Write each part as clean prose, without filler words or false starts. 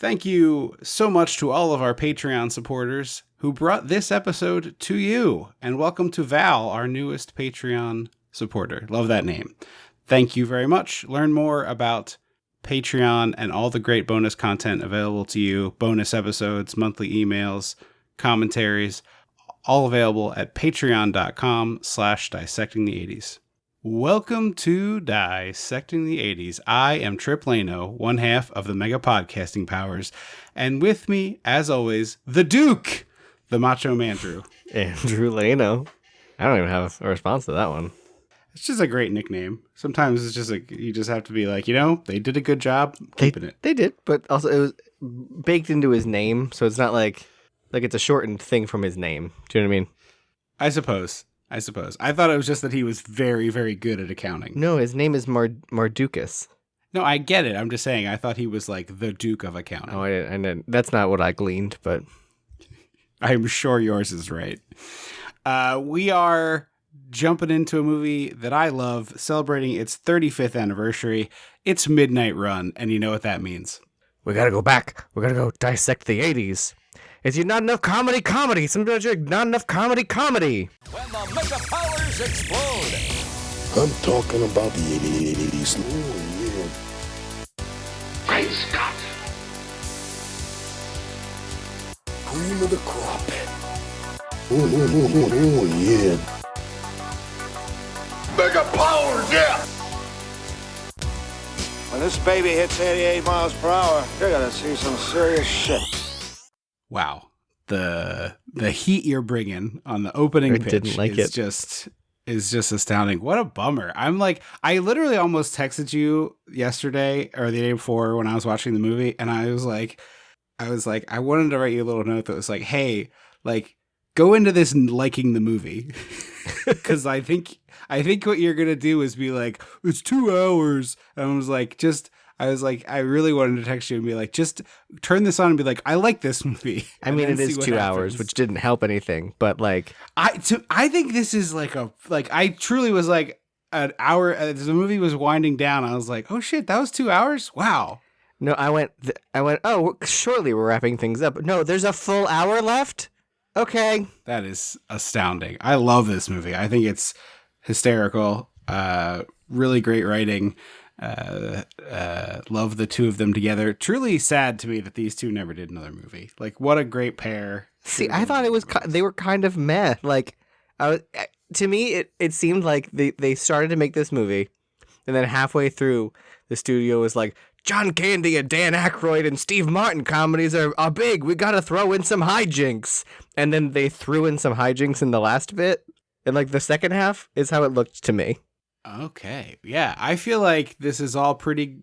Thank you so much to all of our Patreon supporters who brought this episode to you. And welcome to Val, our newest Patreon supporter. Love that name. Thank you very much. Learn more about Patreon and all the great bonus content available to you. Bonus episodes, monthly emails, commentaries, all available at patreon.com/dissectingthe80s. Welcome to Dissecting the 80s. I am Tripp Lano, one half of the Mega Podcasting Powers, and with me, as always, the Duke, the Macho Man Drew. Andrew Lano. I don't even have a response to that one. It's just a great nickname. Sometimes it's just like, you just have to be like, they did a good job keeping it. They did, but also it was baked into his name, so it's not like it's a shortened thing from his name. Do you know what I mean? I suppose. I thought it was just that he was very, very good at accounting. No, his name is Mardukas. No, I get it. I'm just saying, I thought he was like the Duke of accounting. Oh, I didn't. That's not what I gleaned, but I'm sure yours is right. We are jumping into a movie that I love, celebrating its 35th anniversary. It's Midnight Run, and you know what that means. We gotta go back. We gotta go dissect the 80s. Is you not enough comedy? Sometimes you're not enough comedy. When the mega powers explode. I'm talking about the 80s. Oh, yeah. Great Scott! Cream of the crop. Oh, yeah. Mega powers, yeah! When this baby hits 88 miles per hour, you're gonna see some serious shit. Wow. The heat you're bringing on the opening pitch is just astounding. What a bummer. I literally almost texted you yesterday or the day before when I was watching the movie, and I was like, I wanted to write you a little note that was like, hey, go into this liking the movie. Because I think what you're gonna do is be like, it's 2 hours. And I really wanted to text you and be like, just turn this on and be like, I like this movie. I mean, it is 2 hours, which didn't help anything, but I think this is I truly was like an hour as the movie was winding down. I was like, oh shit, that was 2 hours. Wow. No, I went, oh, shortly we're wrapping things up. No, there's a full hour left. Okay. That is astounding. I love this movie. I think it's hysterical. Really great writing. Love the two of them together. Truly sad to me that these two never did another movie. What a great pair. See, I thought they were kind of meh. To me, it seemed like they started to make this movie, and then halfway through, the studio was like, John Candy and Dan Aykroyd and Steve Martin comedies are big. We gotta throw in some hijinks. And then they threw in some hijinks in the last bit, and the second half is how it looked to me. Okay. Yeah. I feel like this is all pretty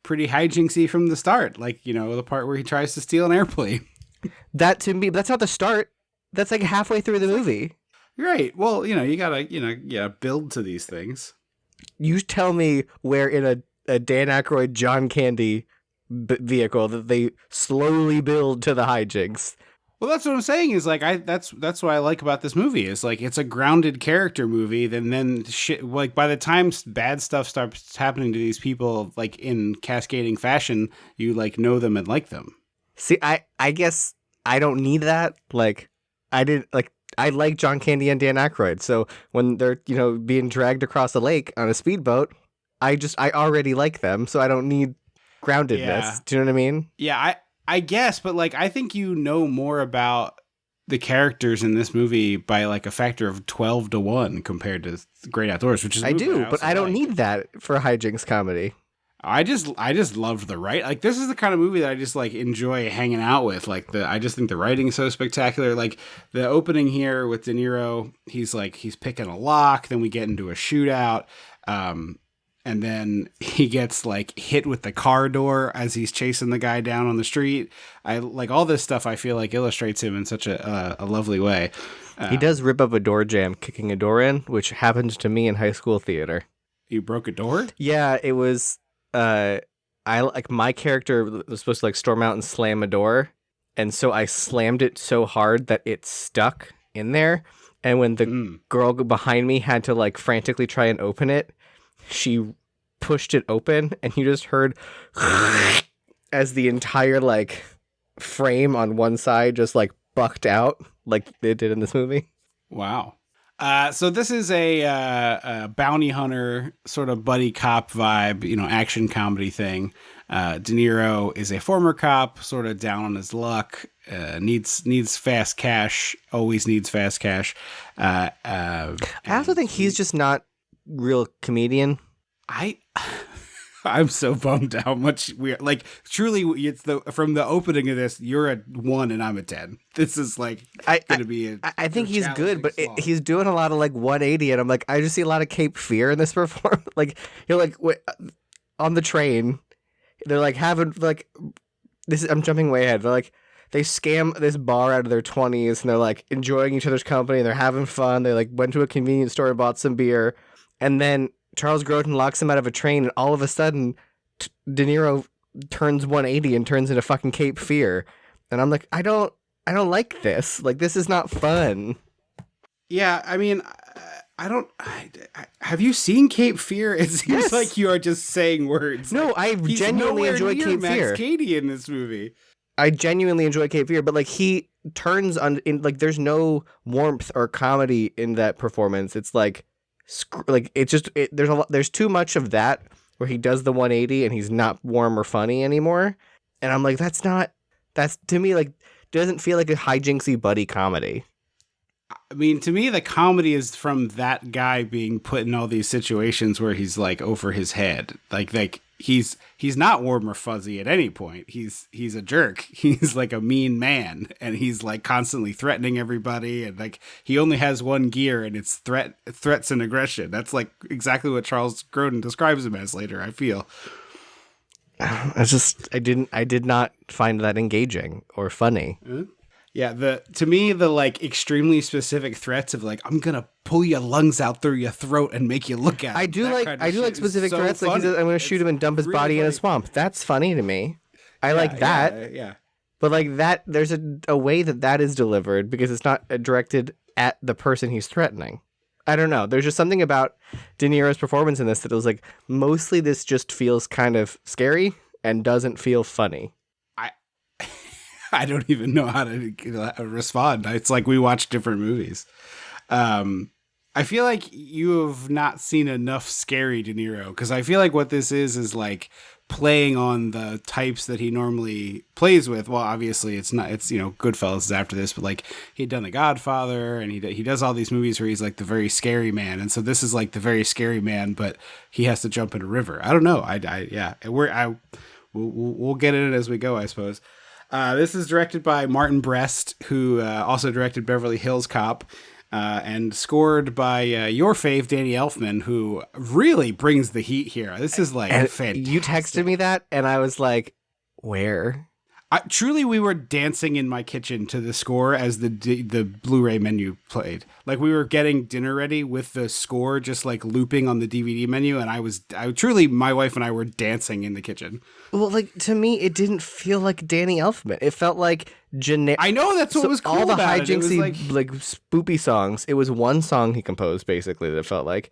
hijinksy from the start. The part where he tries to steal an airplane. That to me, that's not the start. That's halfway through the movie. Right. Well, you gotta, build to these things. You tell me where in a Dan Aykroyd, John Candy vehicle that they slowly build to the hijinks. Well, that's what I'm saying is that's what I like about this movie is it's a grounded character movie. Then shit, by the time bad stuff starts happening to these people, in cascading fashion, you know them and like them. See, I guess I don't need that. I like John Candy and Dan Aykroyd. So when they're, being dragged across a lake on a speedboat, I already like them. So I don't need groundedness. Yeah. Do you know what I mean? Yeah, I guess, but I think more about the characters in this movie by a factor of 12 to 1 compared to Great Outdoors, which is I do, but I don't need that for a hijinks comedy. I just loved the right. This is the kind of movie that I just enjoy hanging out with. I just think the writing is so spectacular. The opening here with De Niro, he's picking a lock. Then we get into a shootout. And then he gets hit with the car door as he's chasing the guy down on the street. I all this stuff. I feel illustrates him in such a lovely way. He does rip up a door jamb, kicking a door in, which happened to me in high school theater. You broke a door? Yeah, it was. My character was supposed to storm out and slam a door, and so I slammed it so hard that it stuck in there. And when the girl behind me had to frantically try and open it, she pushed it open, and you just heard as the entire like frame on one side just like bucked out like they did in this movie. Wow. So this is a bounty hunter sort of buddy cop vibe, action comedy thing. De Niro is a former cop, sort of down on his luck, needs fast cash, always needs fast cash. I also think he's just not real comedian. I'm so bummed how much we are like. Truly, it's from the opening of this. You're a 1 and I'm a 10. This is like gonna be. I think he's good, but he's doing a lot of like 180, and I'm like, I just see a lot of Cape Fear in this performance. Like you're like on the train, they're like having like this. I'm jumping way ahead. They're like they scam this bar out of their 20s, and they're like enjoying each other's company. And they're having fun. They like went to a convenience store and bought some beer, and then Charles Grodin locks him out of a train, and all of a sudden, De Niro turns 180 and turns into fucking Cape Fear, and I'm like, I don't like this. Like, this is not fun. Yeah, I mean, have you seen Cape Fear? It seems like you are just saying words. No, I genuinely enjoy Cape Fear. Max Cady in this movie. I genuinely enjoy Cape Fear, but like he turns on in like there's no warmth or comedy in that performance. It's like. There's too much of that where he does the 180 and he's not warm or funny anymore, and I'm like that's to me like doesn't feel like a hijinksy buddy comedy. I mean, to me, the comedy is from that guy being put in all these situations where he's like over his head, like he's not warm or fuzzy at any point. He's a jerk. He's like a mean man, and he's like constantly threatening everybody, and like he only has one gear, and it's threats and aggression. That's like exactly what Charles Grodin describes him as later, I feel. I did not find that engaging or funny. Yeah, to me the like extremely specific threats of like I'm gonna pull your lungs out through your throat and make you look at. I do like specific threats. Like he says, I'm gonna shoot him and dump his body in a swamp. That's funny to me. I like that. Yeah. But like that, there's a way that is delivered because it's not directed at the person he's threatening. I don't know. There's just something about De Niro's performance in this that was like mostly this just feels kind of scary and doesn't feel funny. I don't even know how to respond. It's like we watch different movies. I feel like you have not seen enough scary De Niro, because I feel like what this is like playing on the types that he normally plays with. Well, obviously it's Goodfellas is after this, but like he'd done The Godfather, and he does all these movies where he's like the very scary man, and so this is like the very scary man, but he has to jump in a river. I don't know. We'll get in it as we go, I suppose. This is directed by Martin Brest, who also directed Beverly Hills Cop, and scored by your fave, Danny Elfman, who really brings the heat here. This is like fantastic. You texted me that, and I was like, where? Truly, we were dancing in my kitchen to the score as the Blu-ray menu played. Like we were getting dinner ready with the score just like looping on the DVD menu, and my wife and I were dancing in the kitchen. Well, like to me, it didn't feel like Danny Elfman. It felt like generic. I know that's what was cool all the about hijinksy like spoopy songs. It was one song he composed basically that it felt like,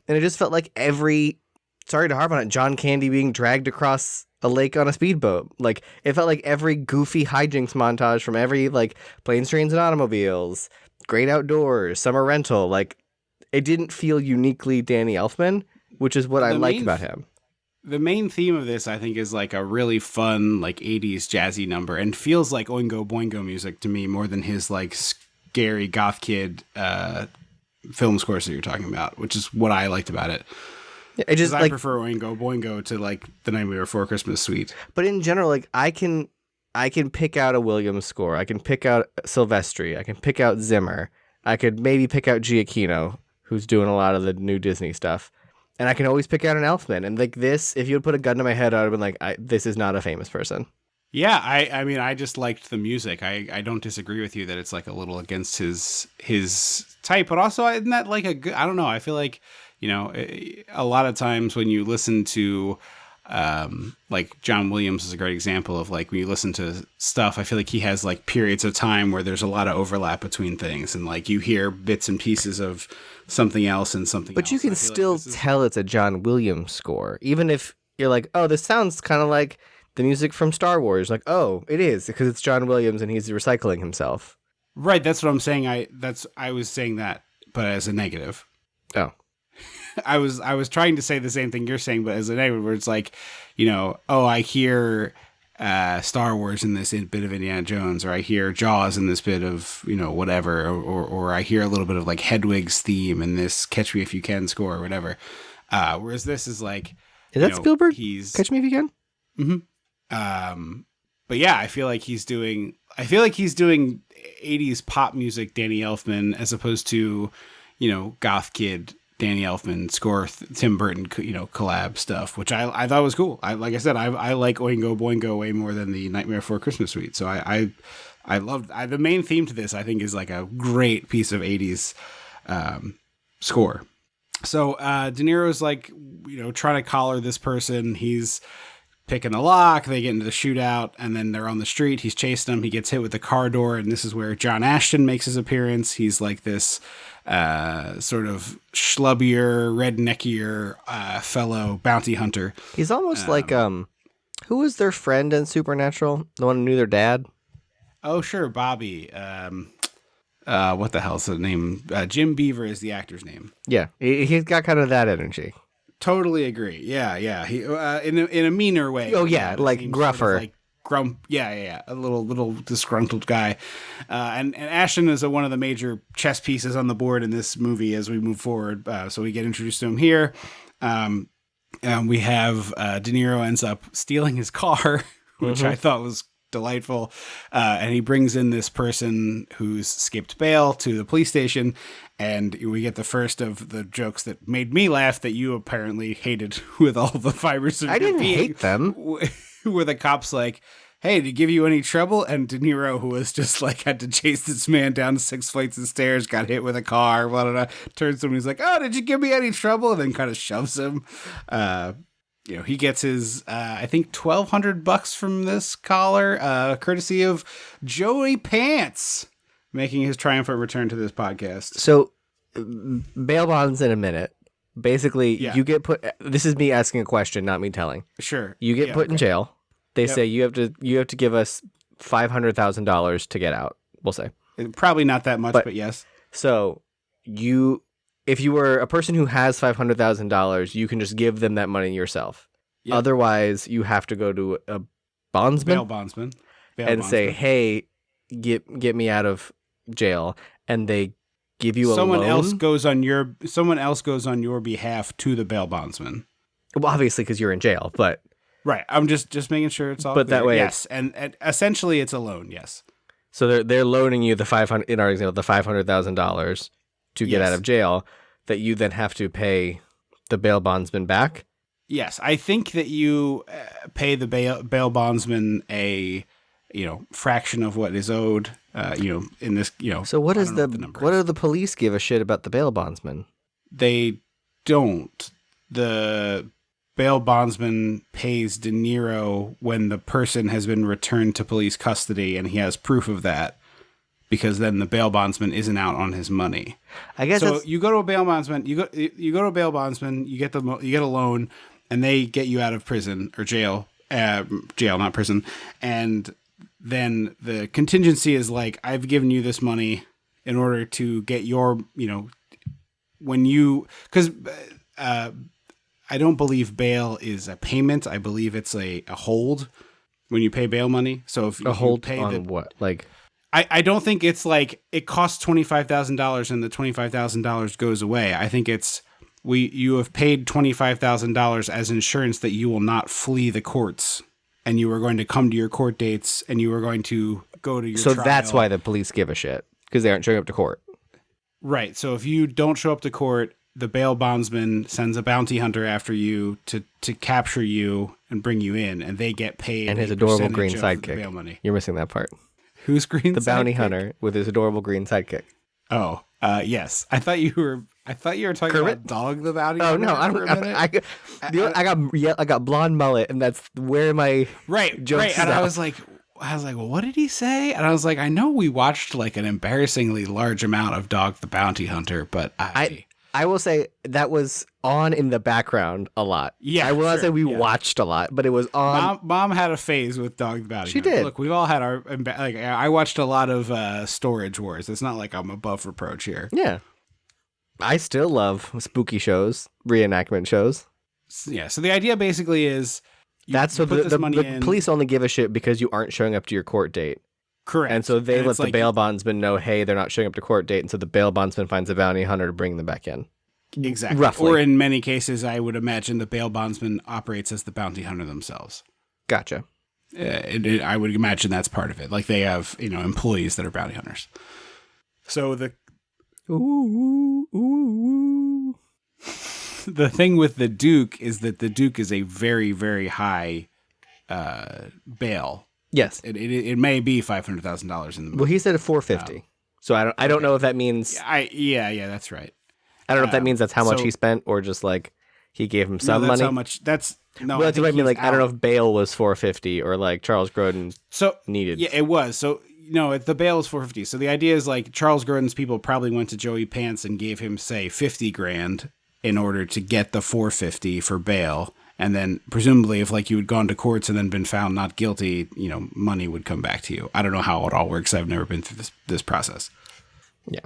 and it just felt like sorry to harp on it, John Candy being dragged across a lake on a speedboat. Like it felt like every goofy hijinks montage from every like Planes, Trains, and Automobiles, Great Outdoors, Summer Rental. Like it didn't feel uniquely Danny Elfman, which is what I liked about him. The main theme of this, I think, is like a really fun like 80s jazzy number, and feels like Oingo Boingo music to me more than his like scary goth kid film scores that you're talking about, which is what I liked about it. I prefer Oingo Boingo to like The Nightmare Before Christmas suite. But in general, like I can pick out a Williams score. I can pick out Silvestri. I can pick out Zimmer. I could maybe pick out Giacchino, who's doing a lot of the new Disney stuff. And I can always pick out an Elfman. And like this, if you would put a gun to my head, I would have been like, this is not a famous person. Yeah, I mean, I just liked the music. I don't disagree with you that it's like a little against his type, but also isn't that like a good, I don't know. I feel like, a lot of times when you listen to, like John Williams is a great example of like when you listen to stuff, I feel like he has like periods of time where there's a lot of overlap between things, and like you hear bits and pieces of something else and something else. But you can still tell it's a John Williams score, even if you're like, oh, this sounds kind of like the music from Star Wars. Like, oh, it is because it's John Williams and he's recycling himself. Right. That's what I'm saying. I was saying that, but as a negative. Oh. I was trying to say the same thing you're saying, but as a negative, where it's like, you know, oh, I hear Star Wars in this bit of Indiana Jones, or I hear Jaws in this bit of, you know, whatever, or I hear a little bit of like Hedwig's theme in this Catch Me If You Can score or whatever. Whereas this is like, is that Spielberg? He's Catch Me If You Can. Mm-hmm. But yeah, I feel like he's doing 80s pop music, Danny Elfman, as opposed to, you know, goth kid Danny Elfman score, Tim Burton, you know, collab stuff, which I thought was cool. Like I said, I like Oingo Boingo way more than the Nightmare Before Christmas Suite. So I loved the main theme to this. I think is like a great piece of 80s score. So De Niro's like, you know, trying to collar this person. He's picking a lock. They get into the shootout, and then they're on the street. He's chasing them. He gets hit with the car door, and this is where John Ashton makes his appearance. He's like this sort of schlubbier, redneckier fellow bounty hunter. He's almost like who was their friend in Supernatural? The one who knew their dad? Oh, sure, Bobby. What the hell's the name? Jim Beaver is the actor's name. Yeah, he's got kind of that energy. Totally agree. Yeah. He in a meaner way. Oh yeah, like gruffer. Sort of like grump. Yeah. A little disgruntled guy. And Ashton is one of the major chess pieces on the board in this movie as we move forward. So we get introduced to him here. And we have De Niro ends up stealing his car, which I thought was delightful. And he brings in this person who's skipped bail to the police station. And we get the first of the jokes that made me laugh that you apparently hated with all the fibers of your being. I didn't hate them. Where the cop's like, hey, did he give you any trouble? And De Niro, who was just like, had to chase this man down 6 flights of stairs, got hit with a car, blah, blah, blah, turns to him and he's like, oh, did you give me any trouble? And then kind of shoves him. You know, he gets his, I think, $1,200 from this collar, courtesy of Joey Pants, making his triumphant return to this podcast. So, bail bonds in a minute. Basically, you get put. This is me asking a question, not me telling. Sure. You get put in jail. They say you have to give us $500,000 to get out. We'll say probably not that much, but yes. So if you were a person who has $500,000, you can just give them that money yourself. Yep. Otherwise, you have to go to a bondsman, bail bondsman, say, "Hey, get me out of jail," and they give you a loan. Someone else goes on your behalf to the bail bondsman. Well, obviously, because you're in jail, but right. I'm just making sure it's all. But clear. That way, yes, and essentially, it's a loan. Yes. So they're loaning you the $500,000 to get out of jail, that you then have to pay the bail bondsman back. Yes, I think that you pay the bail bondsman a fraction of what is owed. In this, So what do the police give a shit about the bail bondsman? They don't. The bail bondsman pays De Niro when the person has been returned to police custody, and he has proof of that, because then the bail bondsman isn't out on his money. I guess so. You go to a bail bondsman. You go to a bail bondsman. You get a loan, and they get you out of prison or jail. Jail, not prison. And then the contingency is like, I've given you this money in order to get your, because I don't believe bail is a payment. I believe it's a hold when you pay bail money. So if a hold you pay on what, like, I don't think it's like it costs $25,000 and the $25,000 goes away. I think it's you have paid $25,000 as insurance that you will not flee the courts, and you are going to come to your court dates, and you are going to go to your trial. So that's why the police give a shit, because they aren't showing up to court. Right. So if you don't show up to court, the bail bondsman sends a bounty hunter after you to capture you and bring you in, and they get paid. And his adorable green sidekick. Bail money. You're missing that part. Who's green? The bounty hunter with his adorable green sidekick. Oh, yes. I thought you were talking Kermit? about Dog the Bounty Hunter. Oh no, I got blonde mullet, and that's where my jokes right. And out. I was like, well, what did he say? And I was like, I know we watched like an embarrassingly large amount of Dog the Bounty Hunter, but I will say that was on in the background a lot. Yeah, I will not say we watched a lot, but it was on. Mom had a phase with Dog the Bounty She Hunter. did. Look, we've all had our like. I watched a lot of Storage Wars. It's not like I'm above reproach here. Yeah, I still love spooky shows, reenactment shows. Yeah. So the idea basically is that's so the police only give a shit because you aren't showing up to your court date. Correct. And so they let the bail bondsman know, hey, they're not showing up to court date, and so the bail bondsman finds a bounty hunter to bring them back in. Exactly. Roughly. Or in many cases, I would imagine the bail bondsman operates as the bounty hunter themselves. Gotcha. I would imagine that's part of it. Like they have, employees that are bounty hunters. So the the thing with the Duke is that the Duke is a very, very high bail. Yes. It may be $500,000 in the movie. Well, he said $450. So I don't know if that means yeah, that's right. I don't know if that means that's how much he spent or just like he gave him some money. How much that's no. Well, that's what I mean. Like I don't know if bail was $450 or like Charles Grodin needed. Yeah, it was. So the bail is $450. So the idea is like Charles Grodin's people probably went to Joey Pants and gave him say $50,000 in order to get the $450 for bail. And then presumably if like you had gone to courts and then been found not guilty, money would come back to you. I don't know how it all works. I've never been through this process. Yeah.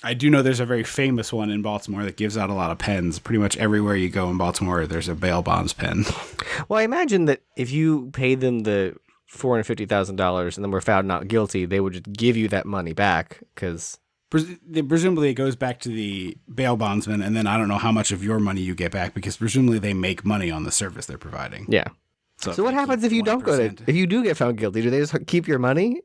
I do know there's a very famous one in Baltimore that gives out a lot of pens. Pretty much everywhere you go in Baltimore, there's a bail bonds pen. Well, I imagine that if you paid them the $450,000 and then were found not guilty, they would just give you that money back because... Presumably it goes back to the bail bondsman, and then I don't know how much of your money you get back because presumably they make money on the service they're providing. Yeah. So what happens if you don't go to? If you do get found guilty, do they just keep your money?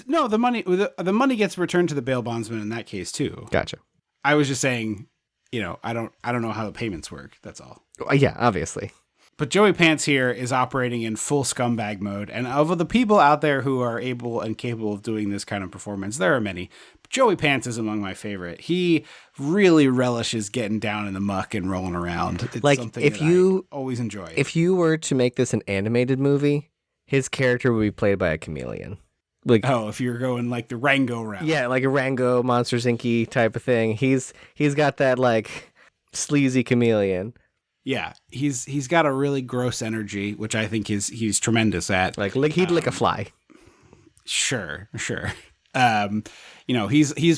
No, the money gets returned to the bail bondsman in that case too. Gotcha. I was just saying, I don't know how the payments work. That's all. Yeah, obviously. But Joey Pants here is operating in full scumbag mode, and of the people out there who are able and capable of doing this kind of performance, there are many. Joey Pants is among my favorite. He really relishes getting down in the muck and rolling around. It's like something if that you I always enjoy. If you were to make this an animated movie, his character would be played by a chameleon. Like if you're going like the Rango route. Yeah, like a Rango, Monsters Inc. type of thing. He's got that like sleazy chameleon. Yeah, he's got a really gross energy, which I think he's tremendous at. Like he'd lick a fly. Sure. He's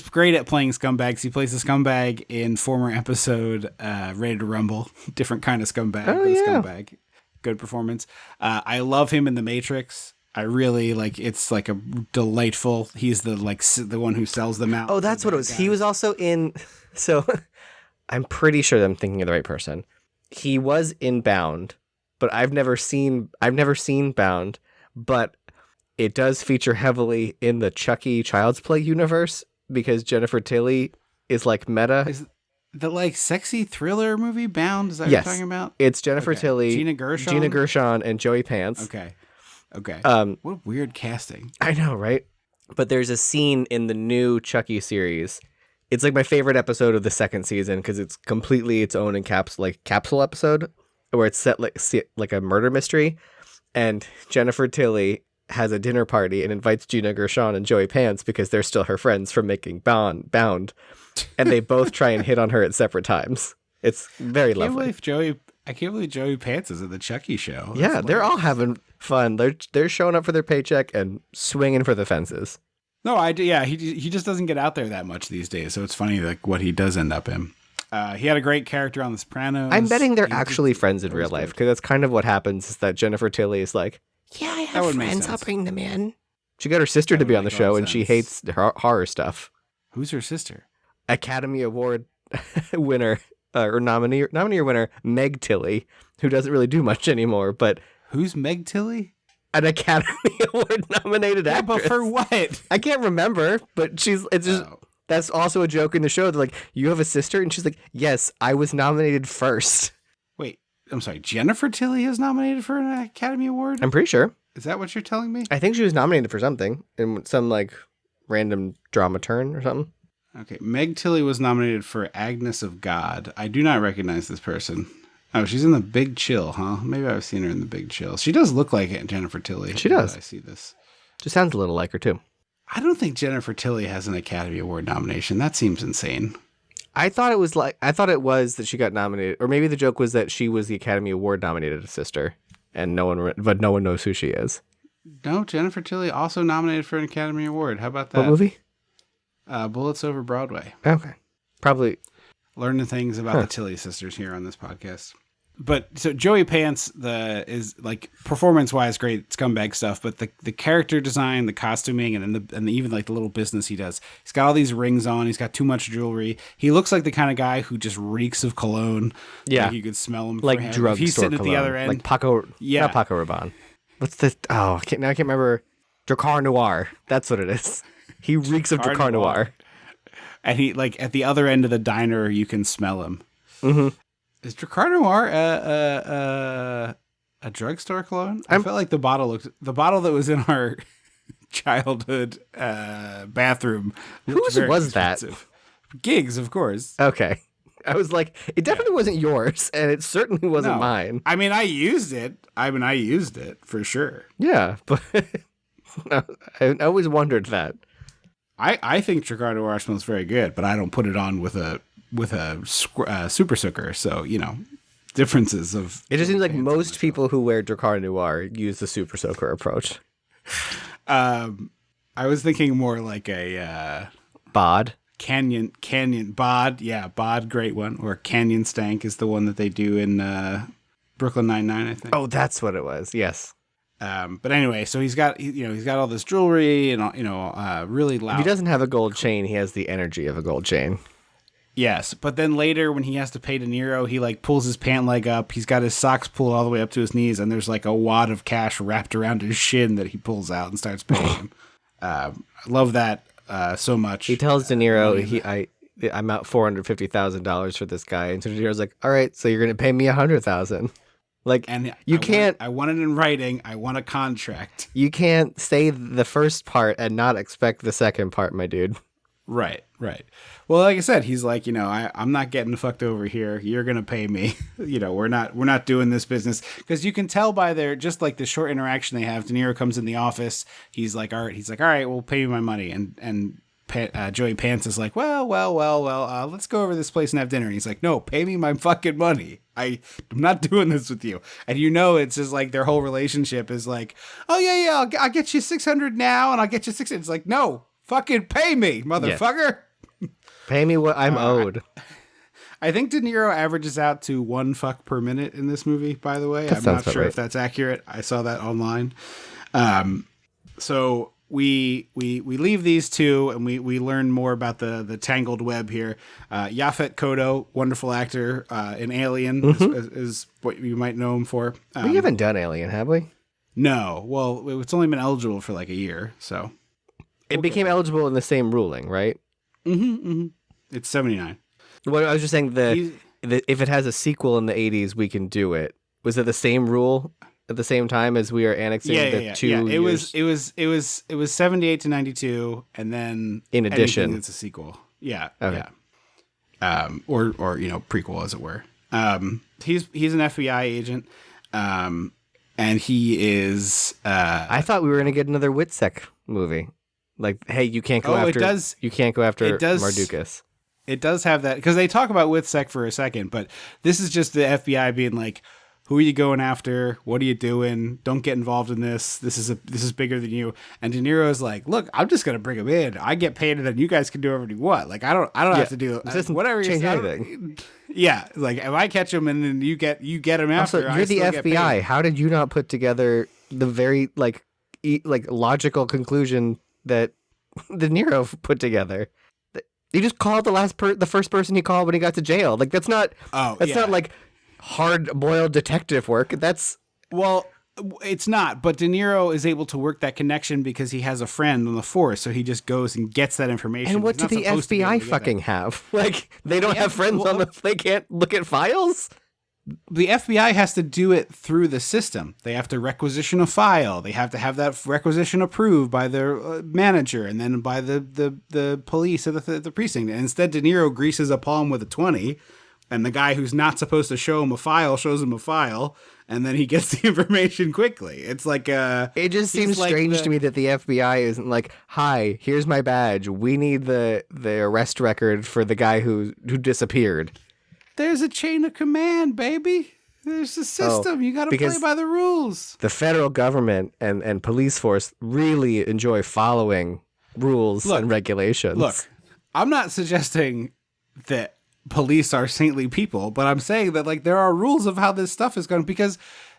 great at playing scumbags. He plays a scumbag in former episode Ready to Rumble. Different kind of scumbag, but a scumbag. Good performance. I love him in The Matrix. I really like. It's like a delightful. He's the one who sells them out. Oh, that's what it was. He was also in. So, I'm pretty sure that I'm thinking of the right person. He was in Bound, but I've never seen Bound, but it does feature heavily in the Chucky Child's Play universe because Jennifer Tilly is like meta. Is the like sexy thriller movie Bound? Is that what you're talking about? It's Jennifer Tilly, Gina Gershon, and Joey Pants. Okay. What weird casting. I know, right? But there's a scene in the new Chucky series. It's like my favorite episode of the second season because it's completely its own capsule episode where it's set like a murder mystery, and Jennifer Tilly has a dinner party and invites Gina Gershon and Joey Pants because they're still her friends from making Bound, and they both try and hit on her at separate times. It's very lovely. I can't believe Joey Pants is at the Chucky show. That's hilarious. They're all having fun. They're showing up for their paycheck and swinging for the fences. No, he just doesn't get out there that much these days, so it's funny like what he does end up in. He had a great character on The Sopranos. I'm betting they're actually friends in real life because that's kind of what happens is that Jennifer Tilly is like, yeah, I have friends, I'll bring them in. She got her sister to be on the show and she hates horror stuff. Who's her sister? Academy Award winner or nominee or winner Meg Tilly, who doesn't really do much anymore, but... Who's Meg Tilly? An Academy Award nominated actress. But for what? I can't remember, but that's also a joke in the show. They're like, you have a sister? And she's like, yes, I was nominated first. Wait, I'm sorry. Jennifer Tilly is nominated for an Academy Award? I'm pretty sure. Is that what you're telling me? I think she was nominated for something in some like random drama turn or something. Okay. Meg Tilly was nominated for Agnes of God. I do not recognize this person. Oh, she's in The Big Chill, huh? Maybe I've seen her in The Big Chill. She does look like it, Jennifer Tilly. She does. I see this. She sounds a little like her, too. I don't think Jennifer Tilly has an Academy Award nomination. That seems insane. I thought it was that she got nominated, or maybe the joke was that she was the Academy Award nominated sister, and no one knows who she is. No, Jennifer Tilly also nominated for an Academy Award. How about that? What movie? Bullets Over Broadway. Okay, probably learning things about the Tilly sisters here on this podcast. But so Joey Pants is like performance-wise great scumbag stuff, but the character design, the costuming, and even like the little business he does. He's got all these rings on. He's got too much jewelry. He looks like the kind of guy who just reeks of cologne. Yeah, like you could smell him. Like drugstore. He's sitting cologne. At the other end, like Paco. Yeah, not Paco Rabanne. What's the? Oh, I can't remember. Dracar Noir. That's what it is. He reeks of Dracar Noir. And he like at the other end of the diner, you can smell him. Mm-hmm. Is Dracar Noir a drugstore cologne? I felt like the bottle that was in our childhood bathroom. Whose was expensive. That? Gigs, of course. Okay. I was like, it definitely wasn't yours, and it certainly wasn't mine. I mean, I used it for sure. Yeah, but I always wondered that. I think Dracar Noir smells very good, but I don't put it on with a super soaker, so differences of. It just seems like most people who wear Dracar Noir use the super soaker approach. I was thinking more like a bod canyon bod, yeah, bod, great one, or canyon stank is the one that they do in Brooklyn Nine-Nine, I think. Oh, that's what it was. Yes. But anyway, so he's got all this jewelry and really loud. If he doesn't have a gold chain, he has the energy of a gold chain. Yes, but then later when he has to pay De Niro, he like pulls his pant leg up. He's got his socks pulled all the way up to his knees, and there's like a wad of cash wrapped around his shin that he pulls out and starts paying him. I love that so much. He tells De Niro, I'm out $450,000 for this guy, and De Niro's like, all right, so you're gonna pay me $100,000. Like, and I want it in writing. I want a contract. You can't say the first part and not expect the second part, my dude. Right. Well, like I said, he's like, I'm not getting fucked over here. You're gonna pay me. We're not doing this business, because you can tell by their just like the short interaction they have. De Niro comes in the office. He's like, all right, we'll pay you my money. And Joey Pants is like, well, let's go over this place and have dinner. And he's like, no, pay me my fucking money. I'm not doing this with you. And it's just like their whole relationship is like, oh yeah, I'll get you 600 now, and I'll get you 600. It's like, no, fucking pay me, motherfucker. Yeah. Pay me what I'm owed. I think De Niro averages out to 1 fuck per minute in this movie, by the way. I'm not sure if that's accurate. I saw that online. So we leave these two, and we learn more about the tangled web here. Yaphet Kotto, wonderful actor in Alien, is what you might know him for. We haven't done Alien, have we? No. Well, it's only been eligible for like a year, so. It became eligible in the same ruling, right? Mm-hmm. It's 79. Well, I was just saying if it has a sequel in the 80s, we can do it. Was it the same rule at the same time as we are annexing the 2 years? It was 78 to 92, and then in addition, it's a sequel. Yeah. Okay. Yeah. Or prequel, as it were. He's an FBI agent. And he is. I thought we were gonna get another Witsec movie. Like, hey, you can't go after. You can't go after Mardukas. It does have that, because they talk about Witsec for a second, but this is just the FBI being like, "Who are you going after? What are you doing? Don't get involved in this. This is bigger than you." And De Niro is like, "Look, I'm just gonna bring him in. I get paid, and then you guys can do whatever you want. Like, I don't have to do whatever you say." Anything. Yeah, like if I catch him and then you get him after. Also, you're the FBI. How did you not put together the very logical conclusion that De Niro put together? He just called the first person he called when he got to jail. Like, that's not. Not like hard-boiled detective work. It's not, but De Niro is able to work that connection because he has a friend on the force, so he just goes and gets that information. And what do the FBI fucking have? Like, they don't have friends they can't look at files? The FBI has to do it through the system. They have to requisition a file. They have to have that requisition approved by their manager and then by the police at the precinct. And instead, De Niro greases a palm with a 20, and the guy who's not supposed to show him a file shows him a file, and then he gets the information quickly. It's like it just seems strange to me that the FBI isn't like, hi, here's my badge. We need the arrest record for the guy who disappeared. There's a chain of command, baby. There's a system. You got to play by the rules. The federal government and police force really enjoy following rules and regulations. Look, I'm not suggesting that police are saintly people, but I'm saying that like there are rules of how this stuff is going, because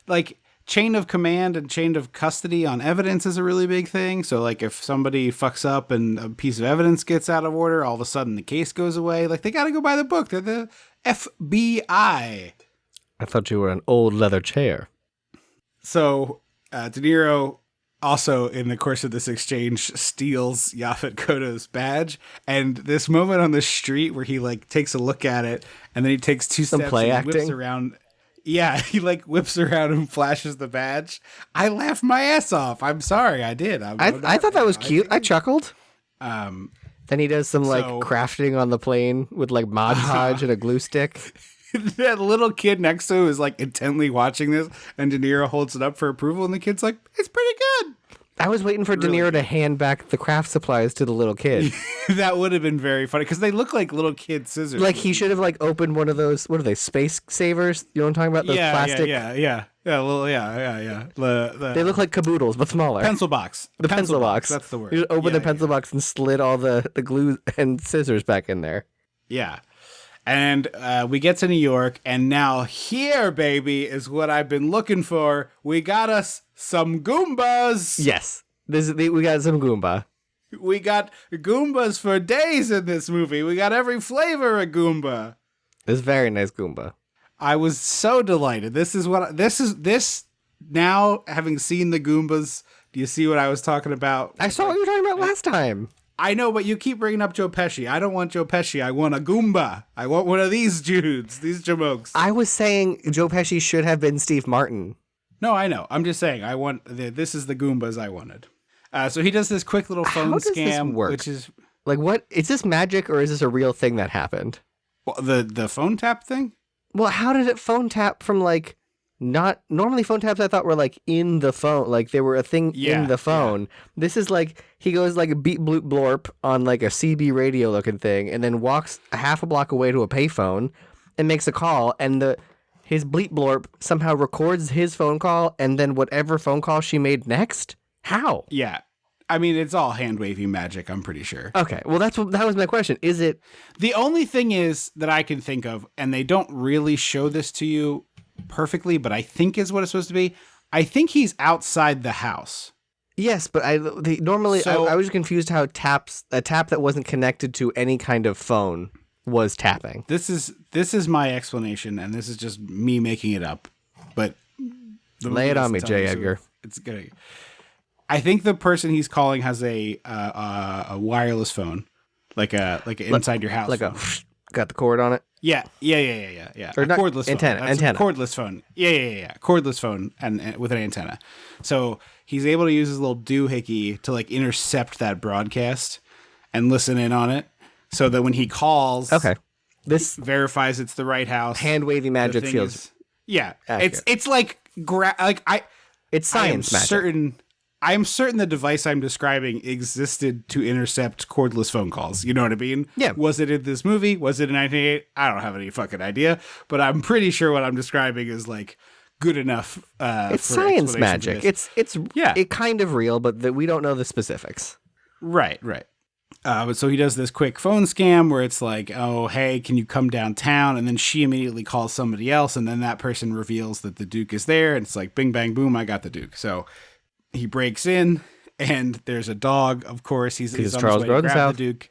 like chain of command and chain of custody on evidence is a really big thing. So like if somebody fucks up and a piece of evidence gets out of order, all of a sudden the case goes away. Like they got to go by the book. They're the FBI. I thought you were an old leather chair. So De Niro also, in the course of this exchange, steals Yaphet Kotto's badge. And this moment on the street where he like takes a look at it and then he takes two steps and whips around. Yeah, he like whips around and flashes the badge. I laughed my ass off. I'm sorry, I did. I thought that was cute. I chuckled. Then he does some like crafting on the plane with like Mod Podge and a glue stick. That little kid next to him is like intently watching this, and De Niro holds it up for approval, and the kid's like, "It's pretty good." I was waiting for De Niro to hand back the craft supplies to the little kid. That would have been very funny because they look like little kid scissors. Like he should have like opened one of those. What are they? Space savers? You know what I'm talking about? Those plastic. Yeah. They look like caboodles, but smaller. Pencil box. The pencil box. That's the word. You just open the pencil box and slid all the glue and scissors back in there. Yeah. And we get to New York, and now here, baby, is what I've been looking for. We got us some Goombas. Yes, we got some Goomba. We got Goombas for days in this movie. We got every flavor of Goomba. This very nice Goomba. I was so delighted. This now, having seen the Goombas, do you see what I was talking about? I saw what you were talking about last time. I know, but you keep bringing up Joe Pesci. I don't want Joe Pesci. I want a Goomba. I want one of these dudes, these jamokes. I was saying Joe Pesci should have been Steve Martin. No, I know. I'm just saying this is the Goombas I wanted. So he does this quick little phone scam, work? Which is like, what is this magic or is this a real thing that happened? Well, the phone tap thing. Well, how did it phone tap from like? Not normally phone taps I thought were like in the phone, like they were a thing in the phone. Yeah. This is like he goes like a beep bloop blorp on like a CB radio looking thing and then walks a half a block away to a payphone and makes a call, and his bleep blorp somehow records his phone call and then whatever phone call she made next. How? Yeah. I mean, it's all hand wavy magic, I'm pretty sure. Okay. Well, that was my question. Is it the only thing is that I can think of, and they don't really show this to you perfectly, but I think is what it's supposed to be. I think he's outside the house. Yes, but I was confused how a tap that wasn't connected to any kind of phone was tapping. This is my explanation, and this is just me making it up. But lay it on me, J. Edgar. It's good. I think the person he's calling has a wireless phone, like inside your house, got the cord on it. Yeah. Or not, cordless antenna. Cordless phone. Yeah. Cordless phone and with an antenna. So he's able to use his little doohickey to like intercept that broadcast and listen in on it, so that when he calls, this verifies it's the right house. Hand wavy magic feels. Accurate. It's like it's science magic. I am certain the device I'm describing existed to intercept cordless phone calls. You know what I mean? Yeah. Was it in this movie? Was it in 1988? I don't have any fucking idea, but I'm pretty sure what I'm describing is like good enough. It's science magic. It's kind of real, but we don't know the specifics. Right. But so he does this quick phone scam where it's like, oh, hey, can you come downtown? And then she immediately calls somebody else, and then that person reveals that the Duke is there, and it's like, bing, bang, boom, I got the Duke. So he breaks in, and there's a dog. Of course, he's on Charles his way to Grodin's grab house. the Duke.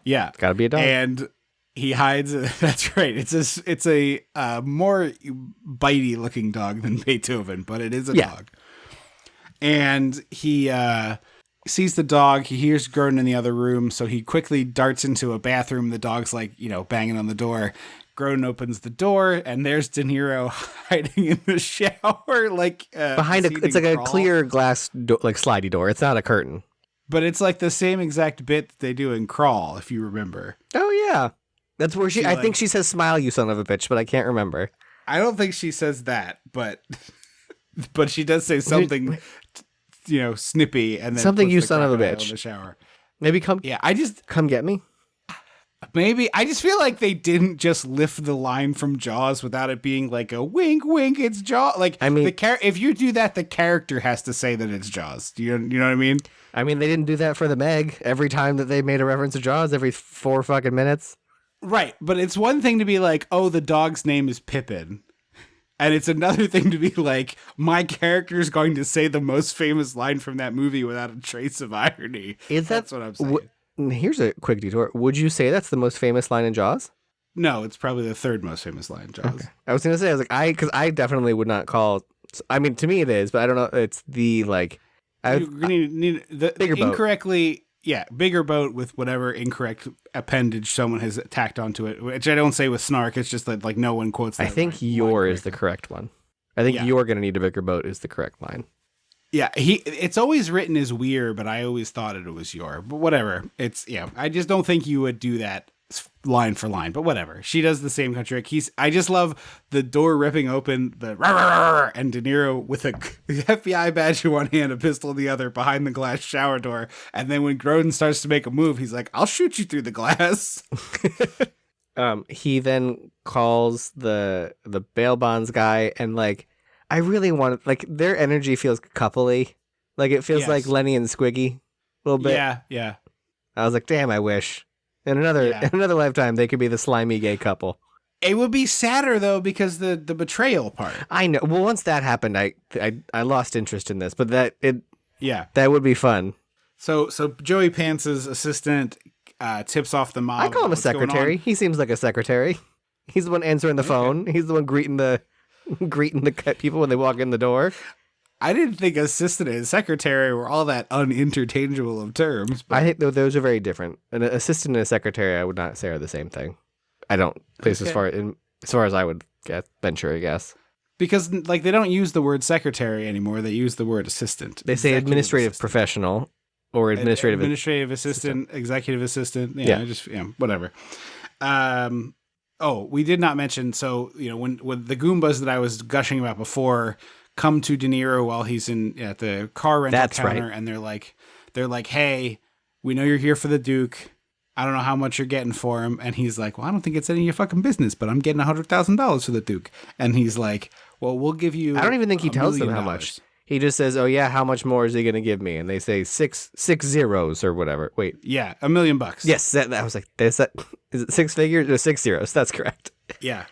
Yeah, gotta be a dog. And he hides. That's right. It's a more bitey looking dog than Beethoven, but it is a dog. And he sees the dog. He hears Grodin in the other room, so he quickly darts into a bathroom. The dog's like, banging on the door. Grodin opens the door, and there's De Niro hiding in the shower, like behind it's like a clear glass like slidey door. It's not a curtain, but it's like the same exact bit that they do in Crawl, if you remember. Oh yeah, that's where I think she says "Smile, you son of a bitch," but I can't remember. I don't think she says that, but she does say something, snippy, and then something puts you the son of a crocodile bitch. in the shower. Maybe come get me. Maybe I just feel like they didn't just lift the line from Jaws without it being like a wink, wink. It's Jaws. Like, I mean, if you do that, the character has to say that it's Jaws. Do you know what I mean? I mean, they didn't do that for the Meg. Every time that they made a reference to Jaws, every 4 fucking minutes. Right, but it's one thing to be like, oh, the dog's name is Pippin. And it's another thing to be like, my character's going to say the most famous line from that movie without a trace of irony. That's what I'm saying. Here's a quick detour. Would you say that's the most famous line in Jaws? No, it's probably the third most famous line in Jaws. Okay. I was going to say, because I definitely would not call, I mean, to me it is, but I don't know, it's the, like, need the bigger boat. Incorrectly, yeah, bigger boat with whatever incorrect appendage someone has tacked onto it, which I don't say with snark, it's just that, like, no one quotes that. I think your is the correct one. I think you're going to need a bigger boat is the correct line. Yeah, it's always written as we're, but I always thought it was your. But whatever. I just don't think you would do that line for line, but whatever. She does the same kind of trick. I just love the door ripping open, the rah, rah, rah, rah, and De Niro with a FBI badge in one hand, a pistol in the other, behind the glass shower door. And then when Grodin starts to make a move, he's like, I'll shoot you through the glass. He then calls the bail bonds guy, and like, I really want, like, their energy feels coupley. Like, it feels like Lenny and Squiggy a little bit. Yeah. I was like, damn, I wish. In another lifetime, they could be the slimy gay couple. It would be sadder, though, because the betrayal part. I know. Well, once that happened, I lost interest in this, but that would be fun. So Joey Pants's assistant tips off the mob. I call him a secretary. He seems like a secretary. He's the one answering the phone. He's the one greeting the people when they walk in the door. I didn't think assistant and secretary were all that uninterchangeable of terms. But I think those are very different. An assistant and a secretary, I would not say are the same thing. I don't. As far as I would venture, I guess. Because like they don't use the word secretary anymore. They use the word assistant. They say administrative professional or administrative assistant, executive assistant. Yeah. Whatever. We did not mention. So when the Goombas that I was gushing about before come to De Niro while he's at the car rental counter, right. And they're like, hey, we know you're here for the Duke. I don't know how much you're getting for him. And he's like, well, I don't think it's any of your fucking business, but I'm getting $100,000 for the Duke. And he's like, well, we'll give you. I don't even think he tells them how much. He just says, oh yeah, how much more is he going to give me? And they say six zeros or whatever. Wait. Yeah, $1 million. Yes, I was like, is it 6 figures or 6 zeros? That's correct. Yeah.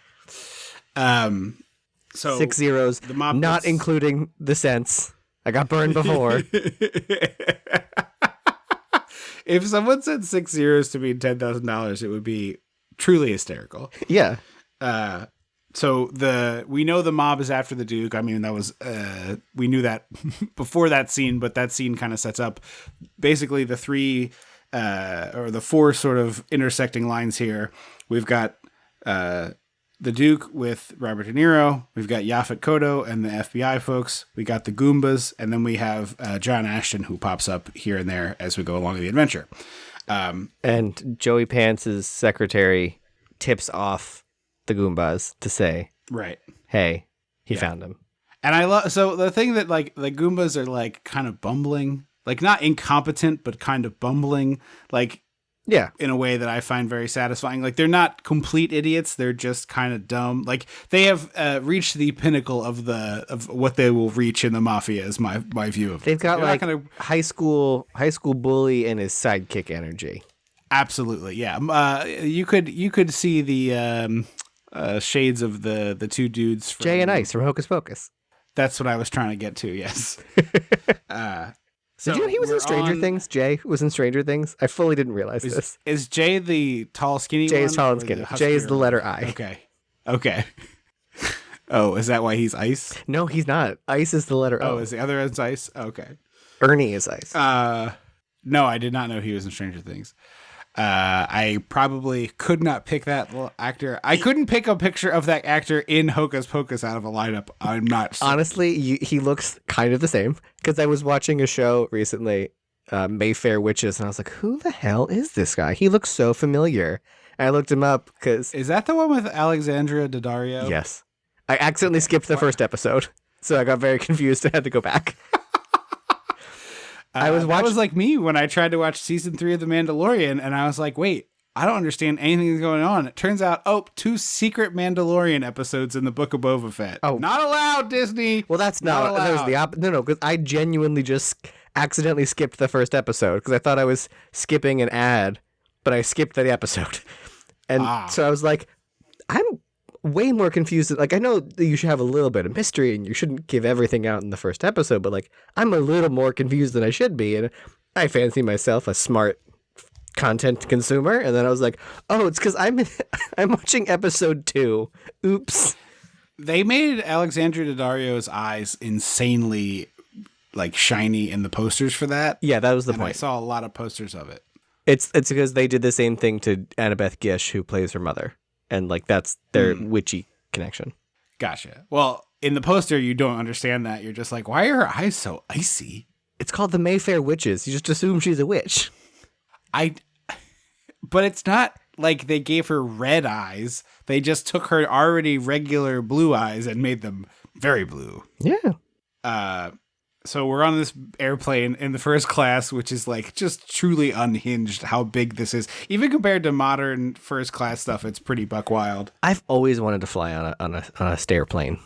So 6 zeros, the mob not including the cents. I got burned before. If someone said 6 zeros to mean $10,000, it would be truly hysterical. Yeah. So we know the mob is after the Duke. I mean, that was we knew that before that scene, but that scene kind of sets up basically the three or the four sort of intersecting lines here. We've got the Duke with Robert De Niro. We've got Yaphet Kotto and the FBI folks. We got the Goombas, and then we have John Ashton, who pops up here and there as we go along the adventure. And Joey Pants's secretary tips off the Goombas to say, right, hey, he found him. And I love, so the thing that like the Goombas are like kind of bumbling, like not incompetent, but kind of bumbling, like, yeah, in a way that I find very satisfying. Like they're not complete idiots. They're just kind of dumb. Like they have reached the pinnacle of what they will reach in the mafia is my view of it. They've got like high school bully and his sidekick energy. Absolutely. Yeah. You could see the shades of the two dudes from Jay and Ice from Hocus Pocus. That's what I was trying to get to. Yes. Did you know he was in Stranger Things? Jay was in Stranger Things? I fully didn't realize this. Is Jay the tall, skinny Jay one? is tall and skinny. Jay is the letter I. Okay. Oh, is that why he's Ice? No, he's not. Ice is the letter O. Oh, is the other one's Ice? Okay. Ernie is Ice. No, I did not know he was in Stranger Things. I probably could not pick that actor. I couldn't pick a picture of that actor in Hocus Pocus out of a lineup. I'm not sure. Honestly, he looks kind of the same because I was watching a show recently, Mayfair Witches, and I was like, who the hell is this guy? He looks so familiar. And I looked him up because... Is that the one with Alexandra Daddario? Yes. I accidentally skipped the first episode, so I got very confused and had to go back. That was like me when I tried to watch season 3 of The Mandalorian, and I was like, wait, I don't understand anything that's going on. It turns out, 2 secret Mandalorian episodes in the Book of Boba Fett. Oh. Not allowed, Disney! Well, that's not that was the No, because I genuinely just accidentally skipped the first episode, because I thought I was skipping an ad, but I skipped the episode. And so I was like, I'm way more confused. Like, I know that you should have a little bit of mystery and you shouldn't give everything out in the first episode, but like, I'm a little more confused than I should be. And I fancy myself a smart content consumer. And then I was like, oh, it's because I'm watching episode 2. Oops. They made Alexandra Daddario's eyes insanely like shiny in the posters for that. Yeah, that was the point. I saw a lot of posters of it. It's because they did the same thing to Annabeth Gish, who plays her mother. And like that's their witchy connection. Gotcha. Well, in the poster, you don't understand that. You're just like, why are her eyes so icy? It's called the Mayfair Witches. You just assume she's a witch. But it's not like they gave her red eyes. They just took her already regular blue eyes and made them very blue. Yeah. So we're on this airplane in the first class, which is like just truly unhinged how big this is. Even compared to modern first class stuff, it's pretty buck wild. I've always wanted to fly on a stair plane.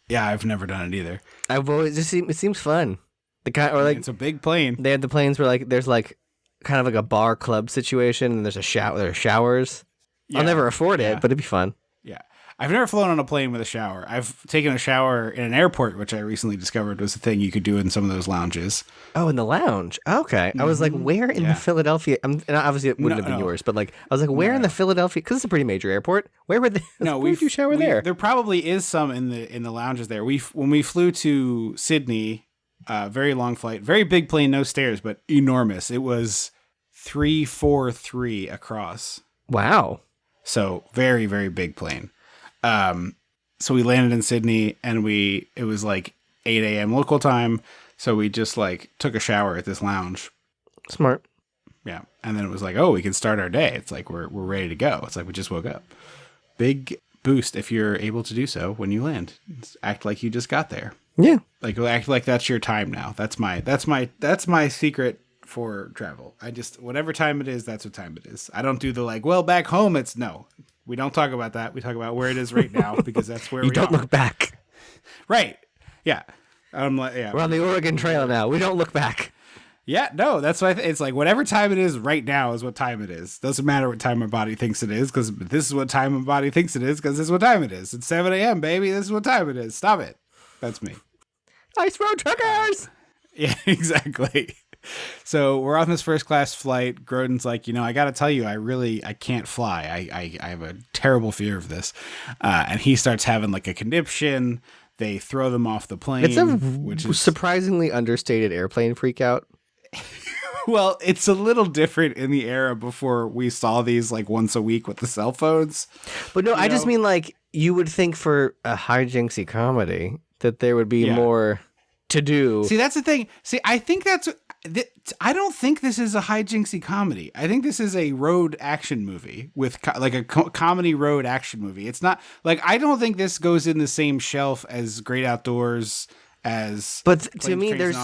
Yeah, I've never done it either. I've always it seems fun. It's a big plane. They had the planes where like there's like kind of like a bar club situation, and there's there are showers. Yeah, I'll never afford it, but it'd be fun. Yeah. I've never flown on a plane with a shower. I've taken a shower in an airport, which I recently discovered was a thing you could do in some of those lounges. Oh, in the lounge. Okay. I was like, where in the Philadelphia? And obviously it wouldn't have been yours, but like, I was like, where in the Philadelphia? Because it's a pretty major airport. Where would you shower there? There probably is some in the lounges there. When we flew to Sydney, very long flight, very big plane, no stairs, but enormous. It was 343 across. Wow. So very, very big plane. So we landed in Sydney and it was like 8 a.m. local time. So we just like took a shower at this lounge. Smart. Yeah. And then it was like, oh, we can start our day. It's like, we're ready to go. It's like, we just woke up. Big boost if you're able to do so when you land. Act like you just got there. Yeah. Like act like that's your time now. That's my secret for travel. Whatever time it is, that's what time it is. I don't do the like, well, back home, no. We don't talk about that. We talk about where it is right now because that's where we don't look back. Right. Yeah. Yeah. We're on the Oregon Trail now. We don't look back. Yeah. No, that's why it's like whatever time it is right now is what time it is. Doesn't matter what time our body thinks it is because this is what time my body thinks it is because this is what time it is. It's 7 a.m., baby. This is what time it is. Stop it. That's me. Ice road truckers. Yeah, exactly. So we're on this first class flight. Grodin's like, I got to tell you, I can't fly. I have a terrible fear of this. And he starts having like a conniption. They throw them off the plane. It's a surprisingly understated airplane freak out. Well, it's a little different in the era before we saw these like once a week with the cell phones. But no, I just mean like you would think for a hijinksy comedy that there would be more to do. See, that's the thing. See, I think I don't think this is a hijinksy comedy. I think this is a road action movie with like a comedy road action movie. It's not like, I don't think this goes in the same shelf as Great Outdoors as. But to me, there's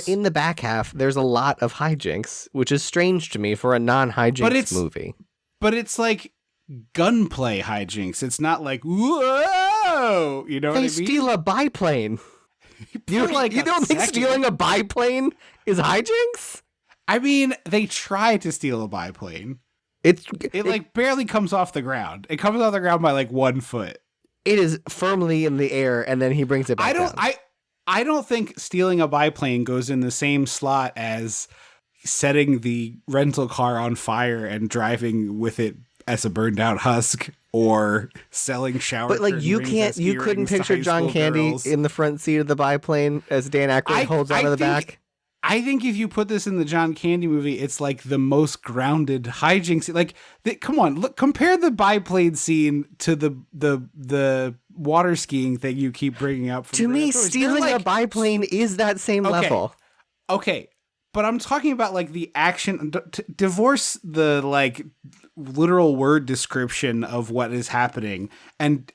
in the back half, there's a lot of hijinks, which is strange to me for a non-hijinks movie. But it's like gunplay hijinks. It's not like, whoa, you know what I mean? They steal a biplane. You don't think stealing a biplane is hijinks? I mean, they try to steal a biplane. It like barely comes off the ground. It comes off the ground by like 1 foot. It is firmly in the air, and then he brings it back down. I don't think stealing a biplane goes in the same slot as setting the rental car on fire and driving with it as a burned out husk, or selling shower. But like you couldn't picture John Candy in the front seat of the biplane as Dan Aykroyd holds onto the back. I think if you put this in the John Candy movie, it's like the most grounded hijinks. Like, come on, look, compare the biplane scene to the water skiing thing you keep bringing up. To me, stealing a biplane is that same level. Okay, But I'm talking about like the action. Divorce the like literal word description of what is happening, and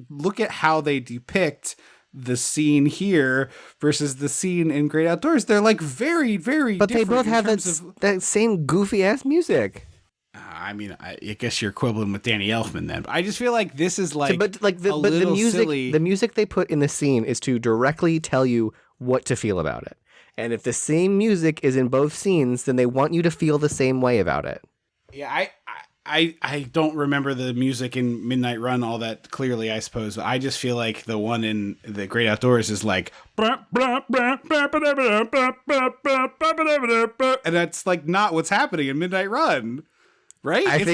look at how they depict the scene here versus the scene in Great Outdoors. They're like very, very. But they both have that same goofy ass music. I mean, I guess you're quibbling with Danny Elfman then. But I just feel like this is like, the music. silly. The music they put in the scene is to directly tell you what to feel about it. And if the same music is in both scenes, then they want you to feel the same way about it. Yeah, I don't remember the music in Midnight Run all that clearly, I suppose. But I just feel like the one in The Great Outdoors is like, and that's like not what's happening in Midnight Run, right? I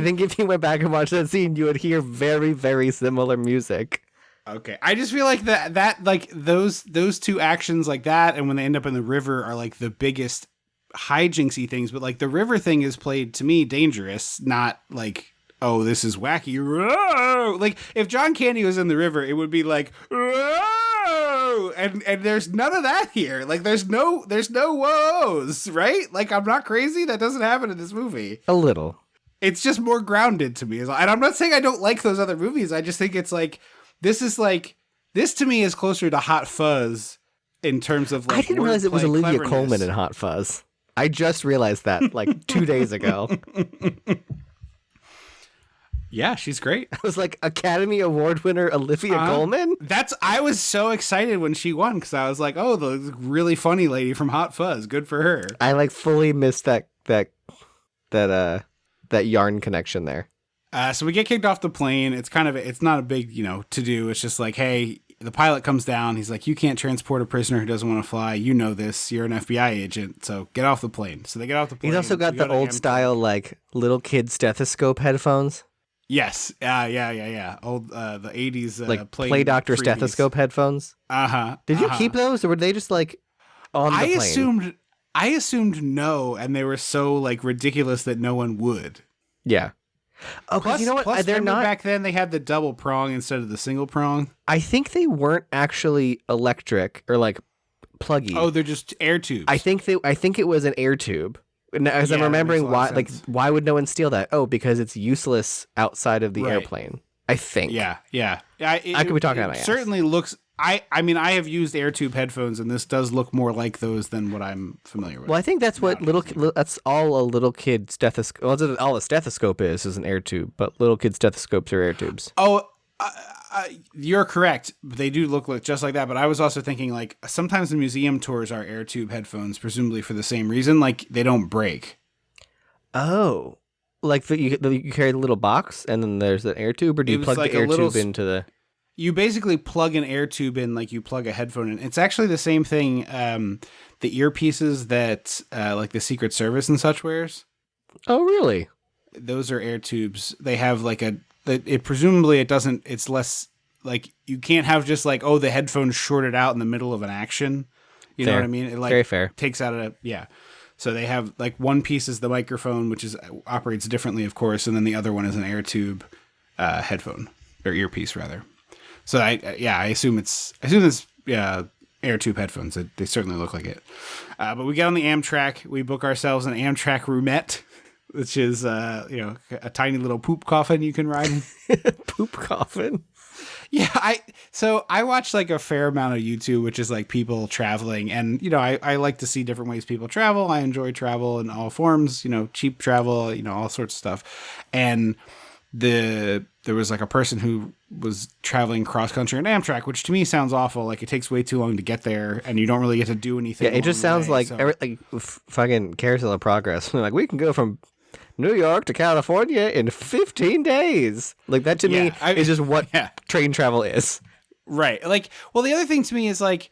think if you went back and watched that scene, you would hear very, very similar music. Okay, I just feel like that like those two actions like that, and when they end up in the river are like the biggest hijinksy things. But like the river thing is played to me dangerous, not like, oh, this is wacky. Whoa! Like if John Candy was in the river, it would be like, whoa! And there's none of that here. Like there's no whoas, right? Like I'm not crazy. That doesn't happen in this movie. A little. It's just more grounded to me. And I'm not saying I don't like those other movies. I just think it's like. This to me is closer to Hot Fuzz in terms of like. I didn't realize it was Olivia Colman in Hot Fuzz. I just realized that like 2 days ago. Yeah, she's great. I was like, Academy Award winner Olivia Colman? I was so excited when she won because I was like, oh, the really funny lady from Hot Fuzz. Good for her. I like fully missed that yarn connection there. So we get kicked off the plane. It's not a big, to do. It's just like, hey, the pilot comes down. He's like, you can't transport a prisoner who doesn't want to fly. You know this. You're an FBI agent. So get off the plane. So they get off the plane. He's also got the old style, like little kid stethoscope headphones. Yes. Yeah. Old, the 80s, like Play Doctor stethoscope headphones. Did you keep those or were they just like on the plane? I assumed no. And they were so like ridiculous that no one would. Yeah. Oh, plus, you know what? Plus, they're not back then. They had the double prong instead of the single prong. I think they weren't actually electric or like pluggy. Oh, they're just air tubes. I think it was an air tube. As I'm remembering, why would no one steal that? Oh, because it's useless outside of the airplane. I think. Yeah. I could be talking about my ass. Certainly looks. I mean, I have used air tube headphones, and this does look more like those than what I'm familiar with. Well, I think that's what that's all a little kid stethoscope. Well, all a stethoscope is an air tube, but little kid stethoscopes are air tubes. Oh, you're correct. They do look just like that. But I was also thinking, like, sometimes the museum tours are air tube headphones, presumably for the same reason, like they don't break. Oh, like you carry the little box, and then there's an air tube, or do you plug the air tube into the? You basically plug an air tube in like you plug a headphone in. It's actually the same thing. The earpieces that like the Secret Service and such wears. Oh, really? Those are air tubes. They have like presumably it doesn't, it's less like you can't have just like, oh, the headphones shorted out in the middle of an action. You know what I mean? It like very fair. Takes out So they have like one piece is the microphone, which operates differently, of course. And then the other one is an air tube headphone or earpiece rather. So I assume it's air tube headphones. They certainly look like it. But we get on the Amtrak. We book ourselves an Amtrak roomette, which is a tiny little poop coffin you can ride. Poop coffin. Yeah, I watch like a fair amount of YouTube, which is like people traveling, and I like to see different ways people travel. I enjoy travel in all forms, cheap travel, all sorts of stuff, and there was like a person who was traveling cross country on Amtrak, which to me sounds awful. Like it takes way too long to get there, and you don't really get to do anything. Yeah, it just sounds like fucking Carousel of Progress. Like we can go from New York to California in 15 days. Like that to me is just what train travel is. Right. Like, well, the other thing to me is like,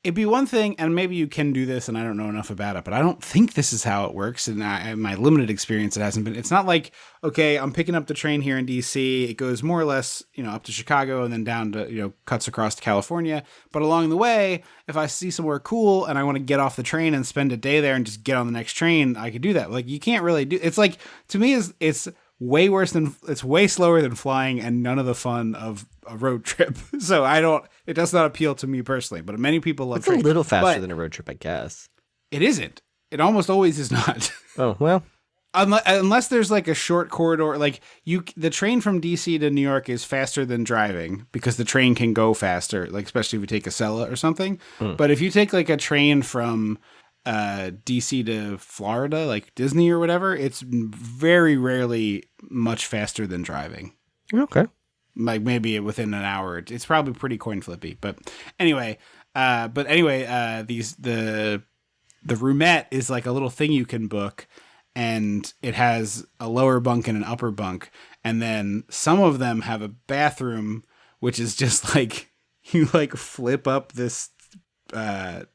it'd be one thing, and maybe you can do this, and I don't know enough about it, but I don't think this is how it works. And in my limited experience, it hasn't been. It's not like, okay, I'm picking up the train here in D.C. It goes more or less, up to Chicago and then down to, cuts across to California. But along the way, if I see somewhere cool and I want to get off the train and spend a day there and just get on the next train, I could do that. Like, you can't really do. It's like, to me, it's way slower than flying and none of the fun of a road trip. So it does not appeal to me personally, but many people love trains. It's a little faster than a road trip, I guess. It isn't. It almost always is not. Oh, well. Unless there's like a short corridor, like the train from DC to New York is faster than driving because the train can go faster, like especially if you take a Acela or something. But if you take like a train from DC to Florida, like Disney or whatever, it's very rarely much faster than driving. Okay. Like maybe within an hour. It's probably pretty coin flippy. But anyway, the roomette is like a little thing you can book. And it has a lower bunk and an upper bunk. And then some of them have a bathroom, which is just like, you like flip up this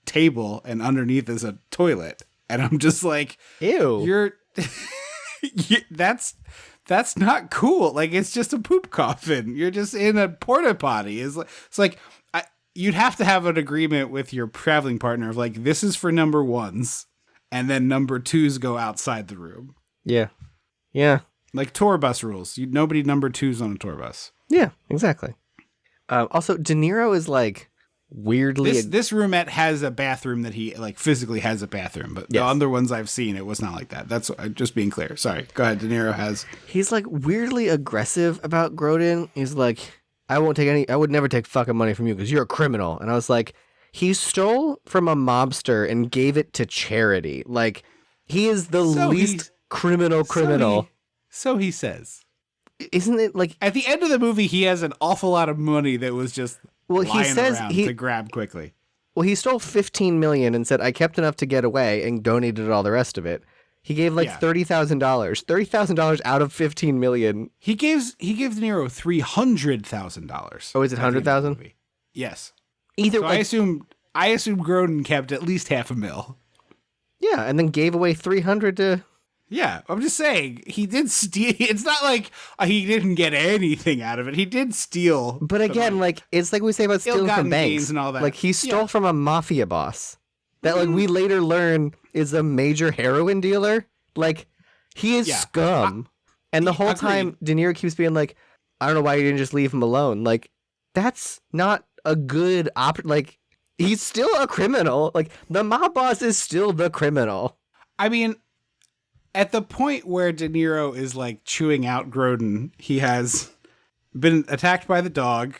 table and underneath is a toilet. And I'm just like, ew, that's not cool. Like, it's just a poop coffin. You're just in a porta potty. It's like, you'd have to have an agreement with your traveling partner of like, this is for number ones. And then number twos go outside the room. Yeah. Yeah. Like tour bus rules. Nobody number twos on a tour bus. Yeah, exactly. Also, De Niro is like weirdly... This roomette has a bathroom that he like physically has a bathroom. But the other ones I've seen, it was not like that. That's just being clear. Sorry. Go ahead. De Niro has... He's like weirdly aggressive about Grodin. He's like, I would never take fucking money from you because you're a criminal. And I was like... He stole from a mobster and gave it to charity. Like, he is the least criminal. So he says. Isn't it like... At the end of the movie, he has an awful lot of money that was just lying around to grab quickly. Well, he stole $15 million and said, I kept enough to get away and donated all the rest of it. He gave like $30,000. $30,000 out of $15 million. He gave De Niro $300,000. Oh, is it 100,000? Yes. Either so I assume Grodin kept at least $500,000. Yeah, and then gave away 300 to... Yeah, I'm just saying, he did steal. It's not like he didn't get anything out of it. He did steal. But again, like, it's like we say about stealing from banks. And all that. Like, he stole from a mafia boss that, like, we later learn is a major heroin dealer. Like, he is scum. And the whole time, De Niro keeps being like, I don't know why you didn't just leave him alone. Like, that's not a good like, he's still a criminal. Like, the mob boss is still the criminal. I mean, at the point where De Niro is like chewing out Grodin, he has been attacked by the dog.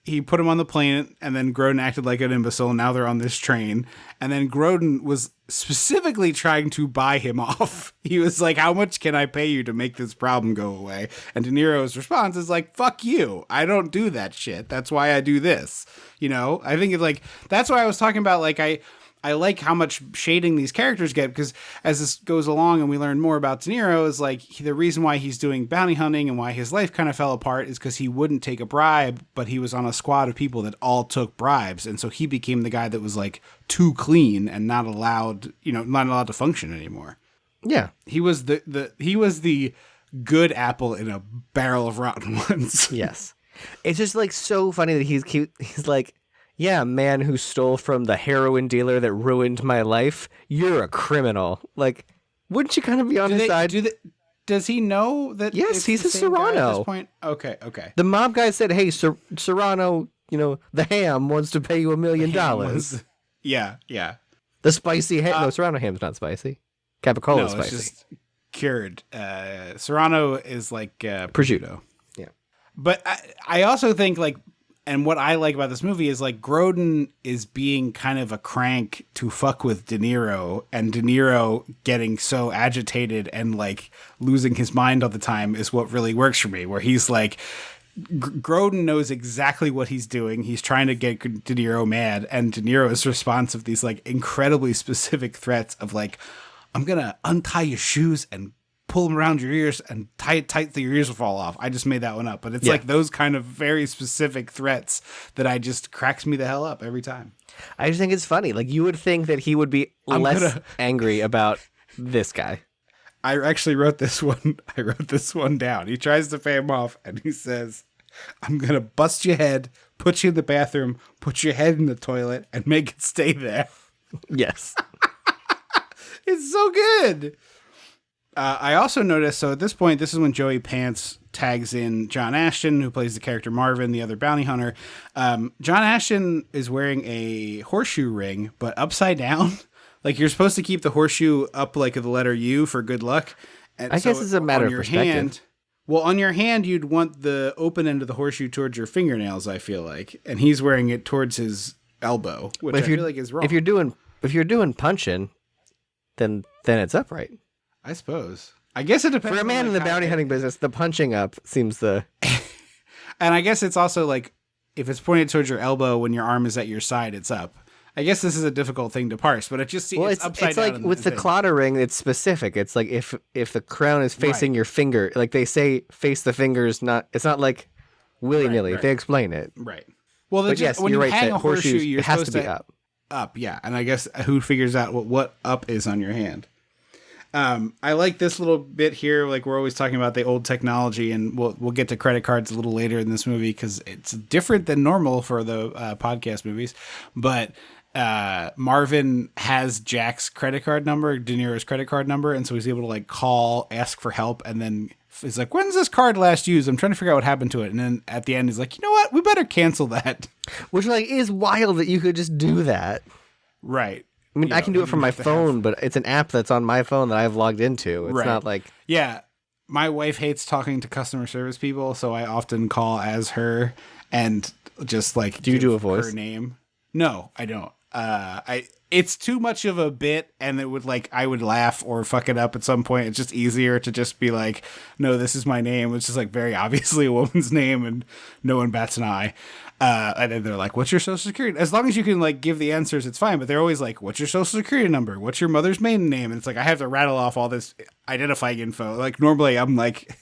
He put him on the plane, and then Grodin acted like an imbecile. Now they're on this train. And then Grodin was specifically trying to buy him off. He was like, how much can I pay you to make this problem go away? And De Niro's response is like, fuck you. I don't do that shit. That's why I do this. You know, I think it's like, that's why I was talking about, like, I like how much shading these characters get, because as this goes along and we learn more about De Niro, is like the reason why he's doing bounty hunting and why his life kind of fell apart is because he wouldn't take a bribe, but he was on a squad of people that all took bribes. And so he became the guy that was like too clean and not allowed to function anymore. Yeah. He was the good apple in a barrel of rotten ones. Yes. It's just like so funny that he's like, yeah, man who stole from the heroin dealer that ruined my life. You're a criminal. Like, wouldn't you kind of be on his side? Does he know that? Yes, he's a Serrano. At this point? Okay. The mob guy said, hey, Serrano, the ham wants to pay you $1 million. Yeah. The spicy ham. No, Serrano ham's not spicy. Capicola's spicy. It's just cured. Serrano is like prosciutto. Yeah. But I also think, like, and what I like about this movie is, like, Grodin is being kind of a crank to fuck with De Niro, and De Niro getting so agitated and, like, losing his mind all the time is what really works for me, where he's like, Grodin knows exactly what he's doing. He's trying to get De Niro mad, and De Niro's response of these, like, incredibly specific threats of, like, I'm going to untie your shoes and pull them around your ears and tie it tight so your ears will fall off. I just made that one up, but it's like those kind of very specific threats that I just cracks me the hell up every time. I just think it's funny. Like, you would think that he would be less angry about this guy. I actually wrote this one. I wrote this one down. He tries to pay him off and he says, I'm going to bust your head, put you in the bathroom, put your head in the toilet and make it stay there. Yes. It's so good. I also noticed, so at this point, this is when Joey Pants tags in John Ashton, who plays the character Marvin, the other bounty hunter. John Ashton is wearing a horseshoe ring, but upside down. like you're supposed to keep the horseshoe up like the letter U for good luck. And I guess it's a matter of perspective. On your hand, you'd want the open end of the horseshoe towards your fingernails, I feel like. And he's wearing it towards his elbow, which I feel like is wrong. If you're doing punching, then it's upright. I suppose. I guess it depends. For a man in the bounty hunting business, the punching up seems the... And I guess it's also like, if it's pointed towards your elbow when your arm is at your side, it's up. I guess this is a difficult thing to parse, but it just seems it's upside down. It's like with the clotter ring, it's specific. It's like if the crown is facing your finger, like they say, face the fingers. It's not like willy nilly. They explain it. Right. Well, yes, when you're you right. hang a horseshoe, it has to be up. Up, yeah. And I guess who figures out what up is on your hand? I like this little bit here. Like we're always talking about the old technology, and we'll get to credit cards a little later in this movie because it's different than normal for the podcast movies. But Marvin has Jack's credit card number, De Niro's credit card number, and so he's able to like call, ask for help, and then he's like, "When's this card last used? I'm trying to figure out what happened to it." And then at the end, he's like, "You know what? We better cancel that." Which like is wild that you could just do that. Right. I mean, I can do it from my phone, but it's an app that's on my phone that I've logged into. It's not like... Yeah. My wife hates talking to customer service people, so I often call as her and just like... Do you do a voice? Her name. No, I don't. It's too much of a bit, and it would like I would laugh or fuck it up at some point. It's just easier to just be like, no, this is my name. It's just like very obviously a woman's name, and no one bats an eye. And then they're like, what's your social security? As long as you can like give the answers, it's fine. But they're always like, what's your social security number? What's your mother's maiden name? And it's like I have to rattle off all this identifying info. Like normally I'm like,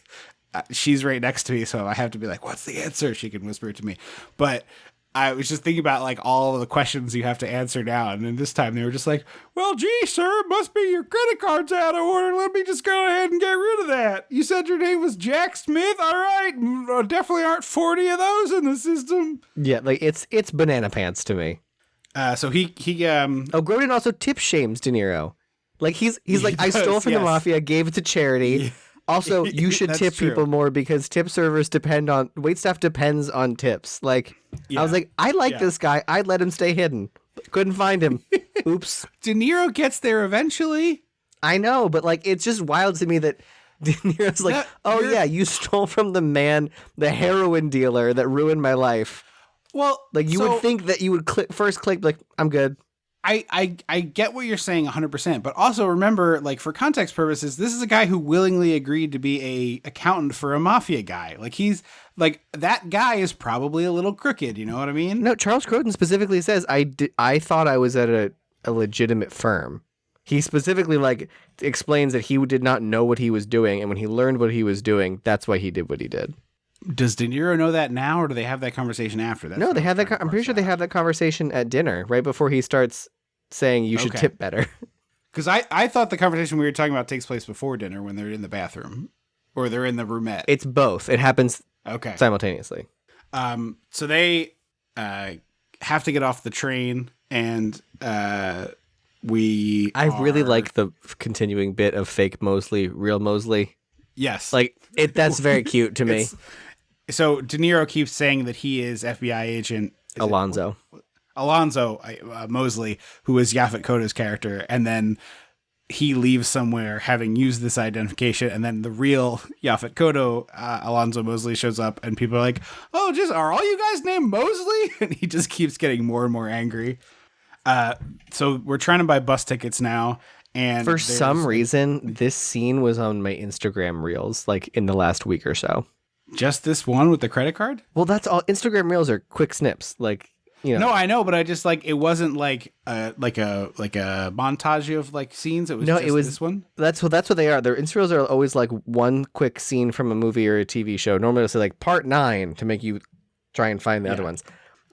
she's right next to me, so I have to be like, what's the answer? She can whisper it to me, but. I was just thinking about like all of the questions you have to answer now. And then this time they were just like, well, gee, sir, it must be your credit card's out of order. Let me just go ahead and get rid of that. You said your name was Jack Smith. All right. Definitely aren't 40 of those in the system. Yeah. Like it's banana pants to me. So he Grodin also tip shames De Niro. Like he's like, I stole from the mafia, gave it to charity. Yeah. Also, you should tip people more because tip servers waitstaff depends on tips. Like, I was like, I like this guy. I'd let him stay hidden. Couldn't find him. Oops. De Niro gets there eventually. I know, but like, it's just wild to me that De Niro's like, you stole from the heroin dealer that ruined my life. Well, like you would think that you would first click like, I'm good. I get what you're saying 100%, but also remember, like for context purposes, this is a guy who willingly agreed to be a accountant for a mafia guy. Like he's like that guy is probably a little crooked. You know what I mean? No, Charles Grodin specifically says I thought I was at a legitimate firm. He specifically like explains that he did not know what he was doing, and when he learned what he was doing, that's why he did what he did. Does De Niro know that now, or do they have that conversation after that? No, they have that. I'm pretty sure they have that conversation at dinner right before he starts saying you should tip better. Because I thought the conversation we were talking about takes place before dinner when they're in the bathroom or they're in the roomette. It's both. It happens simultaneously. So they have to get off the train, and I really like the continuing bit of fake Mosley, real Mosley. Yes. Like that's very cute to me. So De Niro keeps saying that he is FBI agent Alonzo Mosley, who is Yaphet Kotto's character, and then he leaves somewhere having used this identification, and then the real Yaphet Kotto, Alonzo Mosley, shows up, and people are like, "Oh, are all you guys named Mosley?" And he just keeps getting more and more angry. So we're trying to buy bus tickets now, and for some reason, this scene was on my Instagram Reels, like in the last week or so. Just this one with the credit card? Well, that's all. Instagram Reels are quick snips, like. You know. No, I know, but I just like it wasn't like a montage of like scenes. It was it was this one. That's what they are. Their Insta Reels are always like one quick scene from a movie or a TV show. Normally it'll say like part 9 to make you try and find the other ones.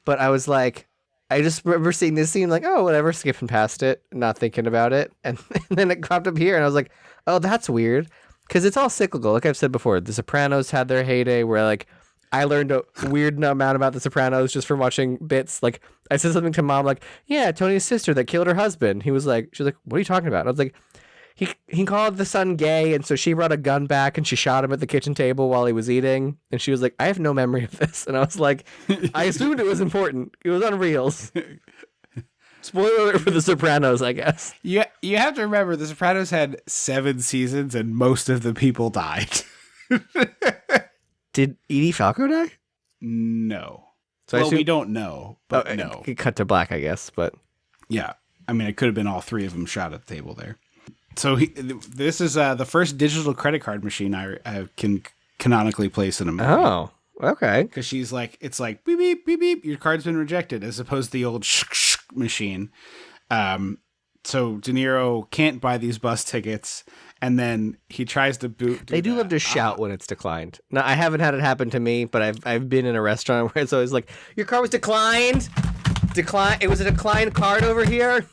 But I was like, I just remember seeing this scene like, oh, whatever, skipping past it, not thinking about it, and then it cropped up here, and I was like, oh, that's weird, because it's all cyclical. Like I've said before, The Sopranos had their heyday where like. I learned a weird amount about The Sopranos just from watching bits. Like, I said something to Mom, like, yeah, Tony's sister that killed her husband. She was like, what are you talking about? And I was like, he called the son gay, and so she brought a gun back, and she shot him at the kitchen table while he was eating. And she was like, I have no memory of this. And I was like, I assumed it was important. It was on Reels. Spoiler alert for The Sopranos, I guess. You have to remember, The Sopranos had 7 seasons and most of the people died. Did Edie Falco die? No. So well, we don't know, but no. It cut to black, I guess, but... Yeah. I mean, it could have been all 3 of them shot at the table there. So this is the first digital credit card machine I can canonically place in a movie. Oh, okay. Because she's like, it's like, beep, beep, beep, beep, your card's been rejected, as opposed to the old machine. So De Niro can't buy these bus tickets, and then he tries to boot. They do love to shout when it's declined. Now, I haven't had it happen to me, but I've been in a restaurant where it's always like, your card was declined. It was a declined card over here.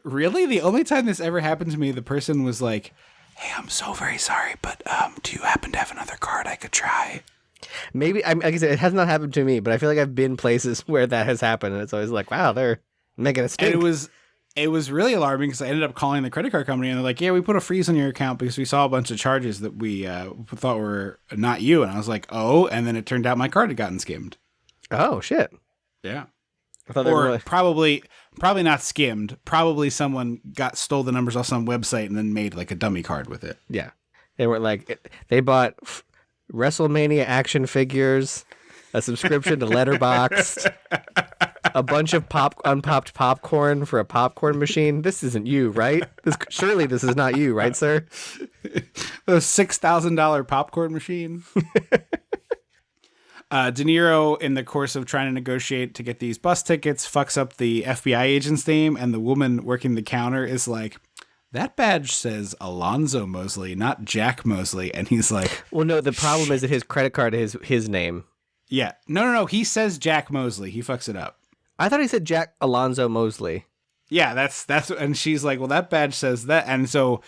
Really? The only time this ever happened to me, the person was like, hey, I'm so very sorry, but do you happen to have another card I could try? Maybe, like I said, it has not happened to me, but I feel like I've been places where that has happened, and it's always like, wow, they're making a stink. And it was really alarming because I ended up calling the credit card company, and they're like, yeah, we put a freeze on your account because we saw a bunch of charges that we thought were not you. And I was like, oh, and then it turned out my card had gotten skimmed. Oh, shit. Yeah. I thought they were really... probably not skimmed. Probably someone stole the numbers off some website and then made like a dummy card with it. Yeah. They were like, they bought WrestleMania action figures, a subscription to Letterboxd, a bunch of unpopped popcorn for a popcorn machine. This isn't you, right? Surely this is not you, right, sir? The $6,000 popcorn machine. De Niro, in the course of trying to negotiate to get these bus tickets, fucks up the FBI agent's name, and the woman working the counter is like, that badge says Alonzo Mosley, not Jack Mosley. And he's like... Well, no, the problem is that his credit card is his name. Yeah. No. He says Jack Mosley. He fucks it up. I thought he said Jack Alonzo Mosley. Yeah, that's... And she's like, well, that badge says that. And so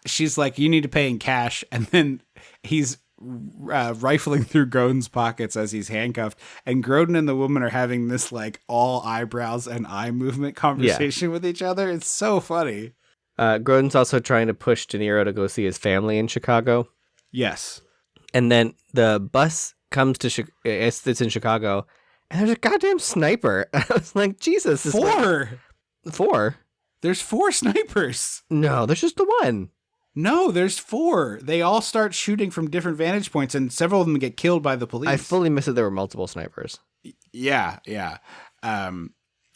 she's like, you need to pay in cash. And then he's... rifling through Grodin's pockets as he's handcuffed, and Grodin and the woman are having this like all eyebrows and eye movement conversation with each other. It's so funny. Grodin's also trying to push De Niro to go see his family in Chicago. Yes. And then the bus comes to it's in Chicago, and there's a goddamn sniper. I was like, Jesus. Four? There's 4 snipers. No, there's just the one. No, there's 4. They all start shooting from different vantage points, and several of them get killed by the police. I fully missed that there were multiple snipers. Yeah.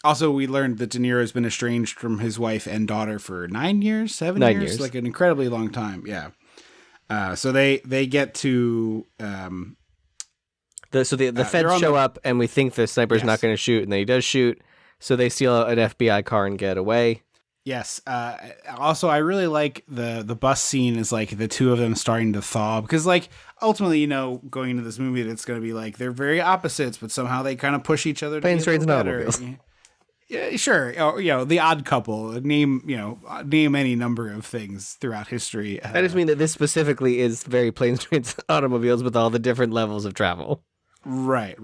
Also, we learned that De Niro has been estranged from his wife and daughter for 9 years, 7 years, like an incredibly long time. Yeah. So they get to the feds show up, and we think the sniper's not going to shoot, and then he does shoot. So they steal an FBI car and get away. Yes. Also, I really like the bus scene is like the two of them starting to thaw, because like ultimately, you know, going into this movie, it's going to be like they're very opposites, but somehow they kind of push each other to Planes, Trains, and Automobiles. Yeah, sure. Or, you know, the Odd Couple. Name any number of things throughout history. I just mean that this specifically is very Planes, Trains, Automobiles with all the different levels of travel. Right.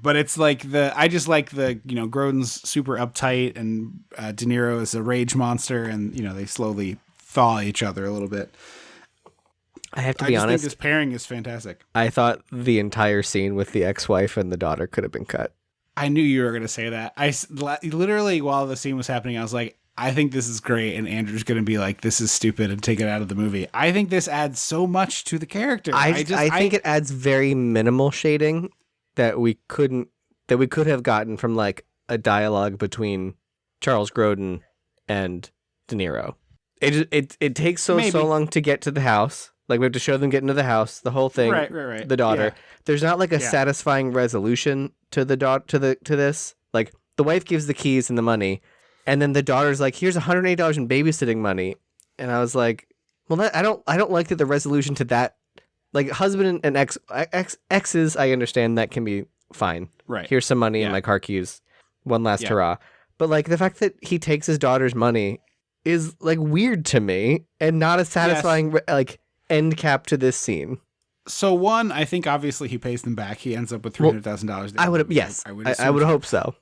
But it's like I just like Grodin's super uptight, and De Niro is a rage monster, and they slowly thaw each other a little bit. I have to be honest. I think this pairing is fantastic. I thought the entire scene with the ex-wife and the daughter could have been cut. I knew you were going to say that. I literally, while the scene was happening, I was like, I think this is great, and Andrew's going to be like, this is stupid, and take it out of the movie. I think this adds so much to the character. I think it adds very minimal shading that we could have gotten from like a dialogue between Charles Grodin and De Niro. It takes so long to get to the house. Like we have to show them getting to the house, the whole thing. Right. The daughter. Yeah. There's not like a satisfying resolution to to this. Like the wife gives the keys and the money, and then the daughter's like, "Here's $180 in babysitting money," and I was like, "Well, I don't like that the resolution to that." Like husband and exes, I understand that can be fine. Right. Here's some money and my car keys. One last hurrah. But like the fact that he takes his daughter's money is like weird to me and not a satisfying like end cap to this scene. So one, I think obviously he pays them back. He ends up with $300,000. I would hope so.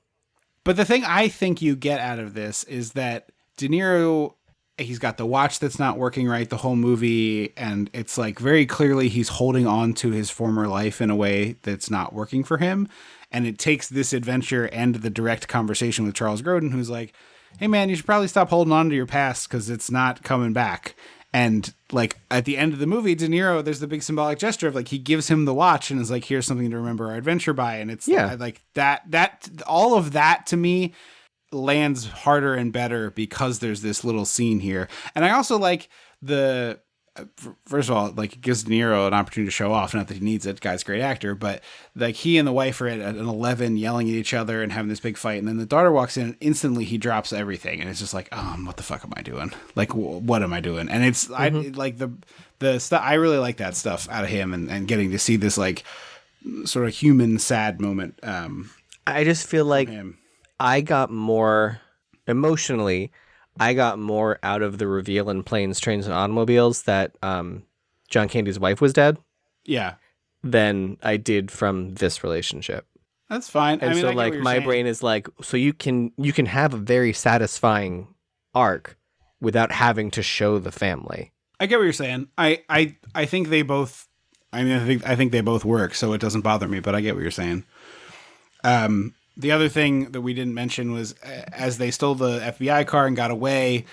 But the thing I think you get out of this is that De Niro he's got the watch that's not working right the whole movie, and it's like very clearly he's holding on to his former life in a way that's not working for him. And it takes this adventure and the direct conversation with Charles Grodin, who's like, hey man, you should probably stop holding on to your past because it's not coming back. And like at the end of the movie, De Niro, there's the big symbolic gesture of like he gives him the watch and is like, here's something to remember our adventure by. And it's like that all of that to me lands harder and better because there's this little scene here. And I also like first of all, like it gives De Niro an opportunity to show off. Not that he needs it, guy's a great actor, but like he and the wife are at an 11 yelling at each other and having this big fight. And then the daughter walks in and instantly he drops everything. And it's just like, what the fuck am I doing? Like, what am I doing? And it's I like the stuff. I really like that stuff out of him and getting to see this like sort of human sad moment. I just feel like I got more emotionally. I got more out of the reveal in Planes, Trains, and Automobiles that John Candy's wife was dead. Yeah. Than I did from this relationship. That's fine. And so like my brain is like, so you can have a very satisfying arc without having to show the family. I get what you're saying. I think they both. I mean, I think they both work, so it doesn't bother me. But I get what you're saying. The other thing that we didn't mention was as they stole the FBI car and got away,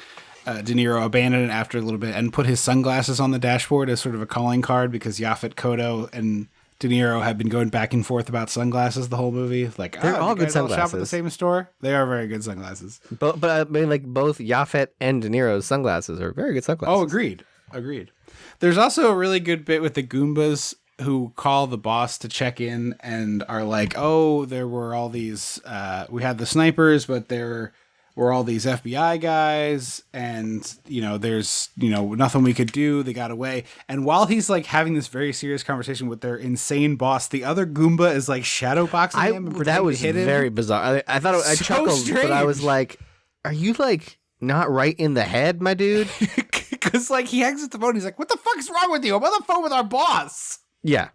De Niro abandoned it after a little bit and put his sunglasses on the dashboard as sort of a calling card because Yaphet Kotto and De Niro have been going back and forth about sunglasses the whole movie. Like, they're all good sunglasses. All shop at the same store. They are very good sunglasses. But I mean, like both Yaphet and De Niro's sunglasses are very good sunglasses. Oh, agreed. There's also a really good bit with the Goombas who call the boss to check in and are like, oh, there were all these, we had the snipers, but there were all these FBI guys and, there's, nothing we could do. They got away. And while he's like having this very serious conversation with their insane boss, the other Goomba is like shadowboxing him. That was very bizarre. I thought I chuckled, strange. But I was like, are you like not right in the head, my dude? Because like he hangs up the phone. He's like, what the fuck is wrong with you? I'm on the phone with our boss. Yeah,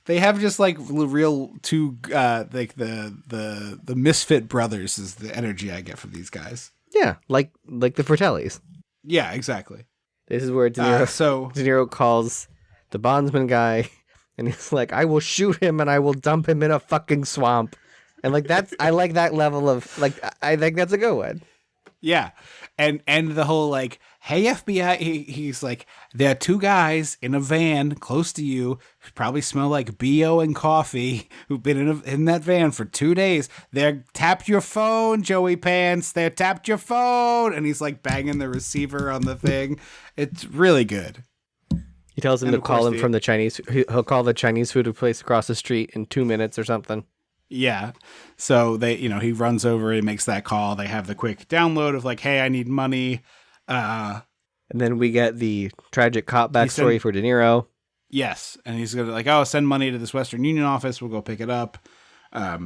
they have just like real two like the misfit brothers is the energy I get from these guys. Yeah, like the Fratellis. Yeah, exactly. This is where De Niro calls the bondsman guy, and he's like, "I will shoot him and I will dump him in a fucking swamp," and like that's I like that level of like I think that's a good one. Yeah, and the whole like, hey FBI, he's like, there are two guys in a van close to you who probably smell like BO and coffee who've been in that van for 2 days. They're tapped your phone, Joey Pants. They're tapped your phone, and he's like banging the receiver on the thing. It's really good. He tells him to call him from the Chinese. He'll call the Chinese food place across the street in 2 minutes or something. Yeah. So they, he runs over and makes that call. They have the quick download of like, hey, I need money. And then we get the tragic cop backstory for De Niro. Yes. And he's going to like, oh, send money to this Western Union office. We'll go pick it up. Yeah.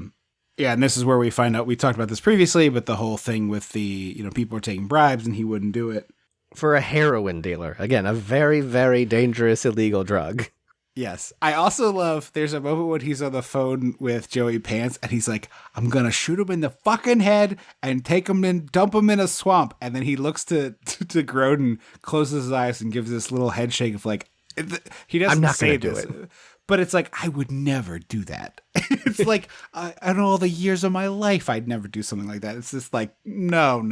And this is where we find out, we talked about this previously, but the whole thing with the, people are taking bribes and he wouldn't do it. For a heroin dealer. Again, a very, very dangerous illegal drug. Yes. I also love, there's a moment when he's on the phone with Joey Pants and he's like, I'm going to shoot him in the fucking head and take him and dump him in a swamp. And then he looks to Grodin, closes his eyes and gives this little head shake of like, he doesn't say this, but it's like, I would never do that. It's like, I know all the years of my life, I'd never do something like that. It's just like, no,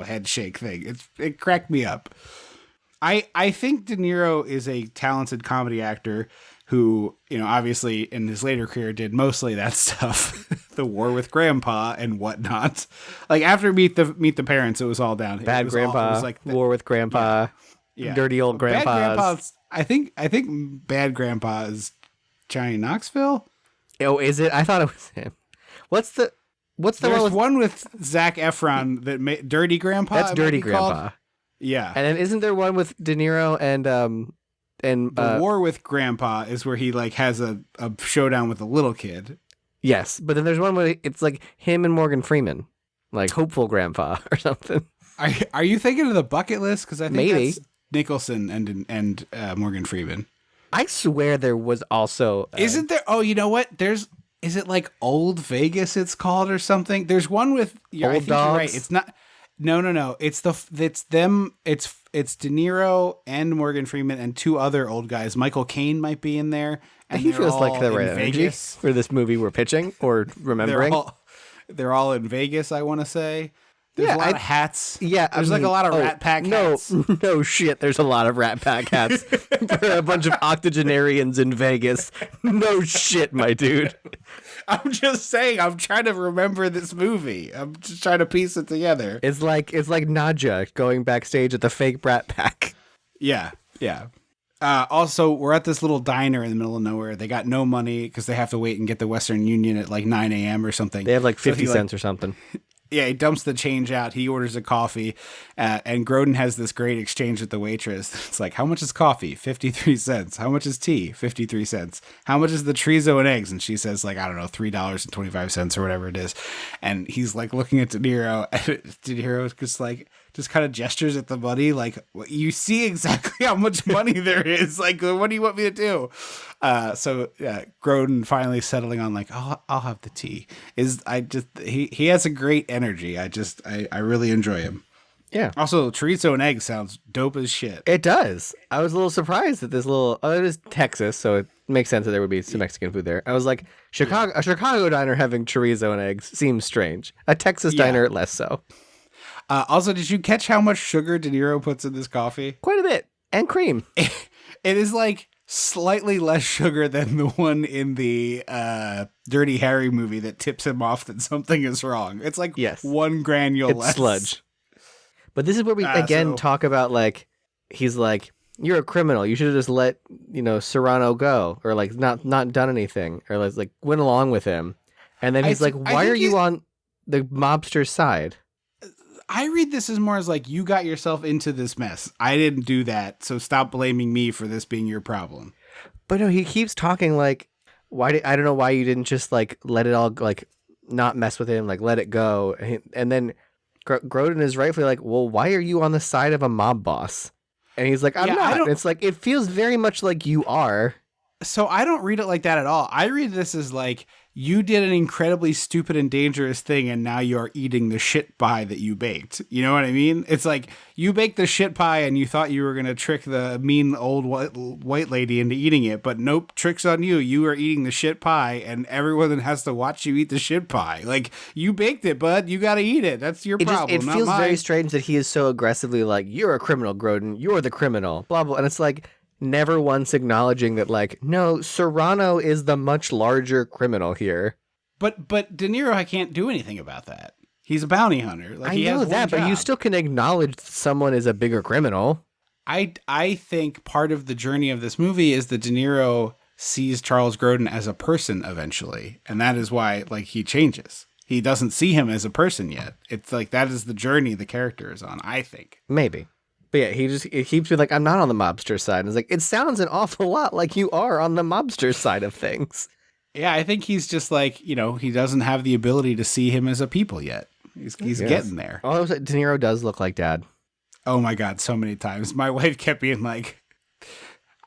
head shake thing. It cracked me up. I think De Niro is a talented comedy actor who, obviously in his later career did mostly that stuff, The War with Grandpa and whatnot. Like after Meet the Parents, it was all down. Bad Grandpa, like War with Grandpa, yeah. Dirty Old Grandpas. Bad Grandpa's, I think Bad Grandpa is Johnny Knoxville. Oh, is it? I thought it was him. What's the There's one with Zac Efron that Dirty Grandpa. That's Dirty Grandpa. Called? Yeah. And then isn't there one with De Niro and The War with Grandpa is where he like has a showdown with a little kid. Yes, but then there's one where it's like him and Morgan Freeman, like Hopeful Grandpa or something. Are you thinking of The Bucket List? Because I think maybe that's Nicholson and Morgan Freeman. I swear there was also isn't there? Oh, you know what? Is it like Old Vegas? It's called or something. There's one with Old Dogs. You're right. It's not. No. It's them. It's De Niro and Morgan Freeman and two other old guys. Michael Caine might be in there. And he feels like the right energy for this movie we're pitching or remembering. They're all in Vegas, I want to say. There's a lot of hats. Yeah, there's like a lot of Rat Pack hats. No shit, there's a lot of Rat Pack hats for a bunch of octogenarians in Vegas. No shit, my dude. I'm just saying, I'm trying to remember this movie. I'm just trying to piece it together. It's like Nadja going backstage at the fake Rat Pack. Yeah. Also, we're at this little diner in the middle of nowhere. They got no money because they have to wait and get the Western Union at like 9 a.m. or something. They have like 50 cents or something. Yeah, he dumps the change out. He orders a coffee, and Grodin has this great exchange with the waitress. It's like, how much is coffee? 53 cents. How much is tea? 53 cents. How much is the chorizo and eggs? And she says, like, I don't know, $3.25 or whatever it is. And he's like looking at De Niro, and De Niro just kind of gestures at the money, like, you see exactly how much money there is. Like, what do you want me to do? So Grodin finally settling on like, I'll have the tea. He has a great energy. I really enjoy him. Yeah. Also, chorizo and eggs sounds dope as shit. It does. I was a little surprised at this it is Texas, so it makes sense that there would be some Mexican food there. I was like, a Chicago diner having chorizo and eggs seems strange. A Texas diner, less so. Also, did you catch how much sugar De Niro puts in this coffee? Quite a bit. And cream. It is like slightly less sugar than the one in the Dirty Harry movie that tips him off that something is wrong. It's like 1 granule less. Sludge. But this is where we talk about like, he's like, you're a criminal. You should have just let, Serrano go or like not done anything or like went along with him. And then he's like, why are you on the mobster's side? I read this as more as like, you got yourself into this mess. I didn't do that, so stop blaming me for this being your problem. But no, he keeps talking like, I don't know why you didn't just like let it all like not mess with him, like let it go. And then Grodin is rightfully like, well, why are you on the side of a mob boss? And he's like, I'm not. And it's like, it feels very much like you are. So I don't read it like that at all. I read this as like, you did an incredibly stupid and dangerous thing, and now you're eating the shit pie that you baked. You know what I mean? It's like, you baked the shit pie and you thought you were going to trick the mean old white lady into eating it, but nope, trick's on you. You are eating the shit pie, and everyone has to watch you eat the shit pie. Like, you baked it, bud. You got to eat it. That's your problem, it feels very strange that he is so aggressively like, you're a criminal, Grodin. You're the criminal, blah, blah. And it's like, never once acknowledging that, like, no, Serrano is the much larger criminal here. But De Niro can't do anything about that. He's a bounty hunter. Like, I know that, but you still can acknowledge someone is a bigger criminal. I think part of the journey of this movie is that De Niro sees Charles Grodin as a person eventually, and that is why, like, he changes. He doesn't see him as a person yet. It's like, that is the journey the character is on, I think. Maybe. But yeah, it keeps being like, I'm not on the mobster side. And it's like, it sounds an awful lot like you are on the mobster side of things. Yeah, I think he's just like, he doesn't have the ability to see him as a people yet. He's getting there. Oh, De Niro does look like Dad. Oh my God, so many times. My wife kept being like,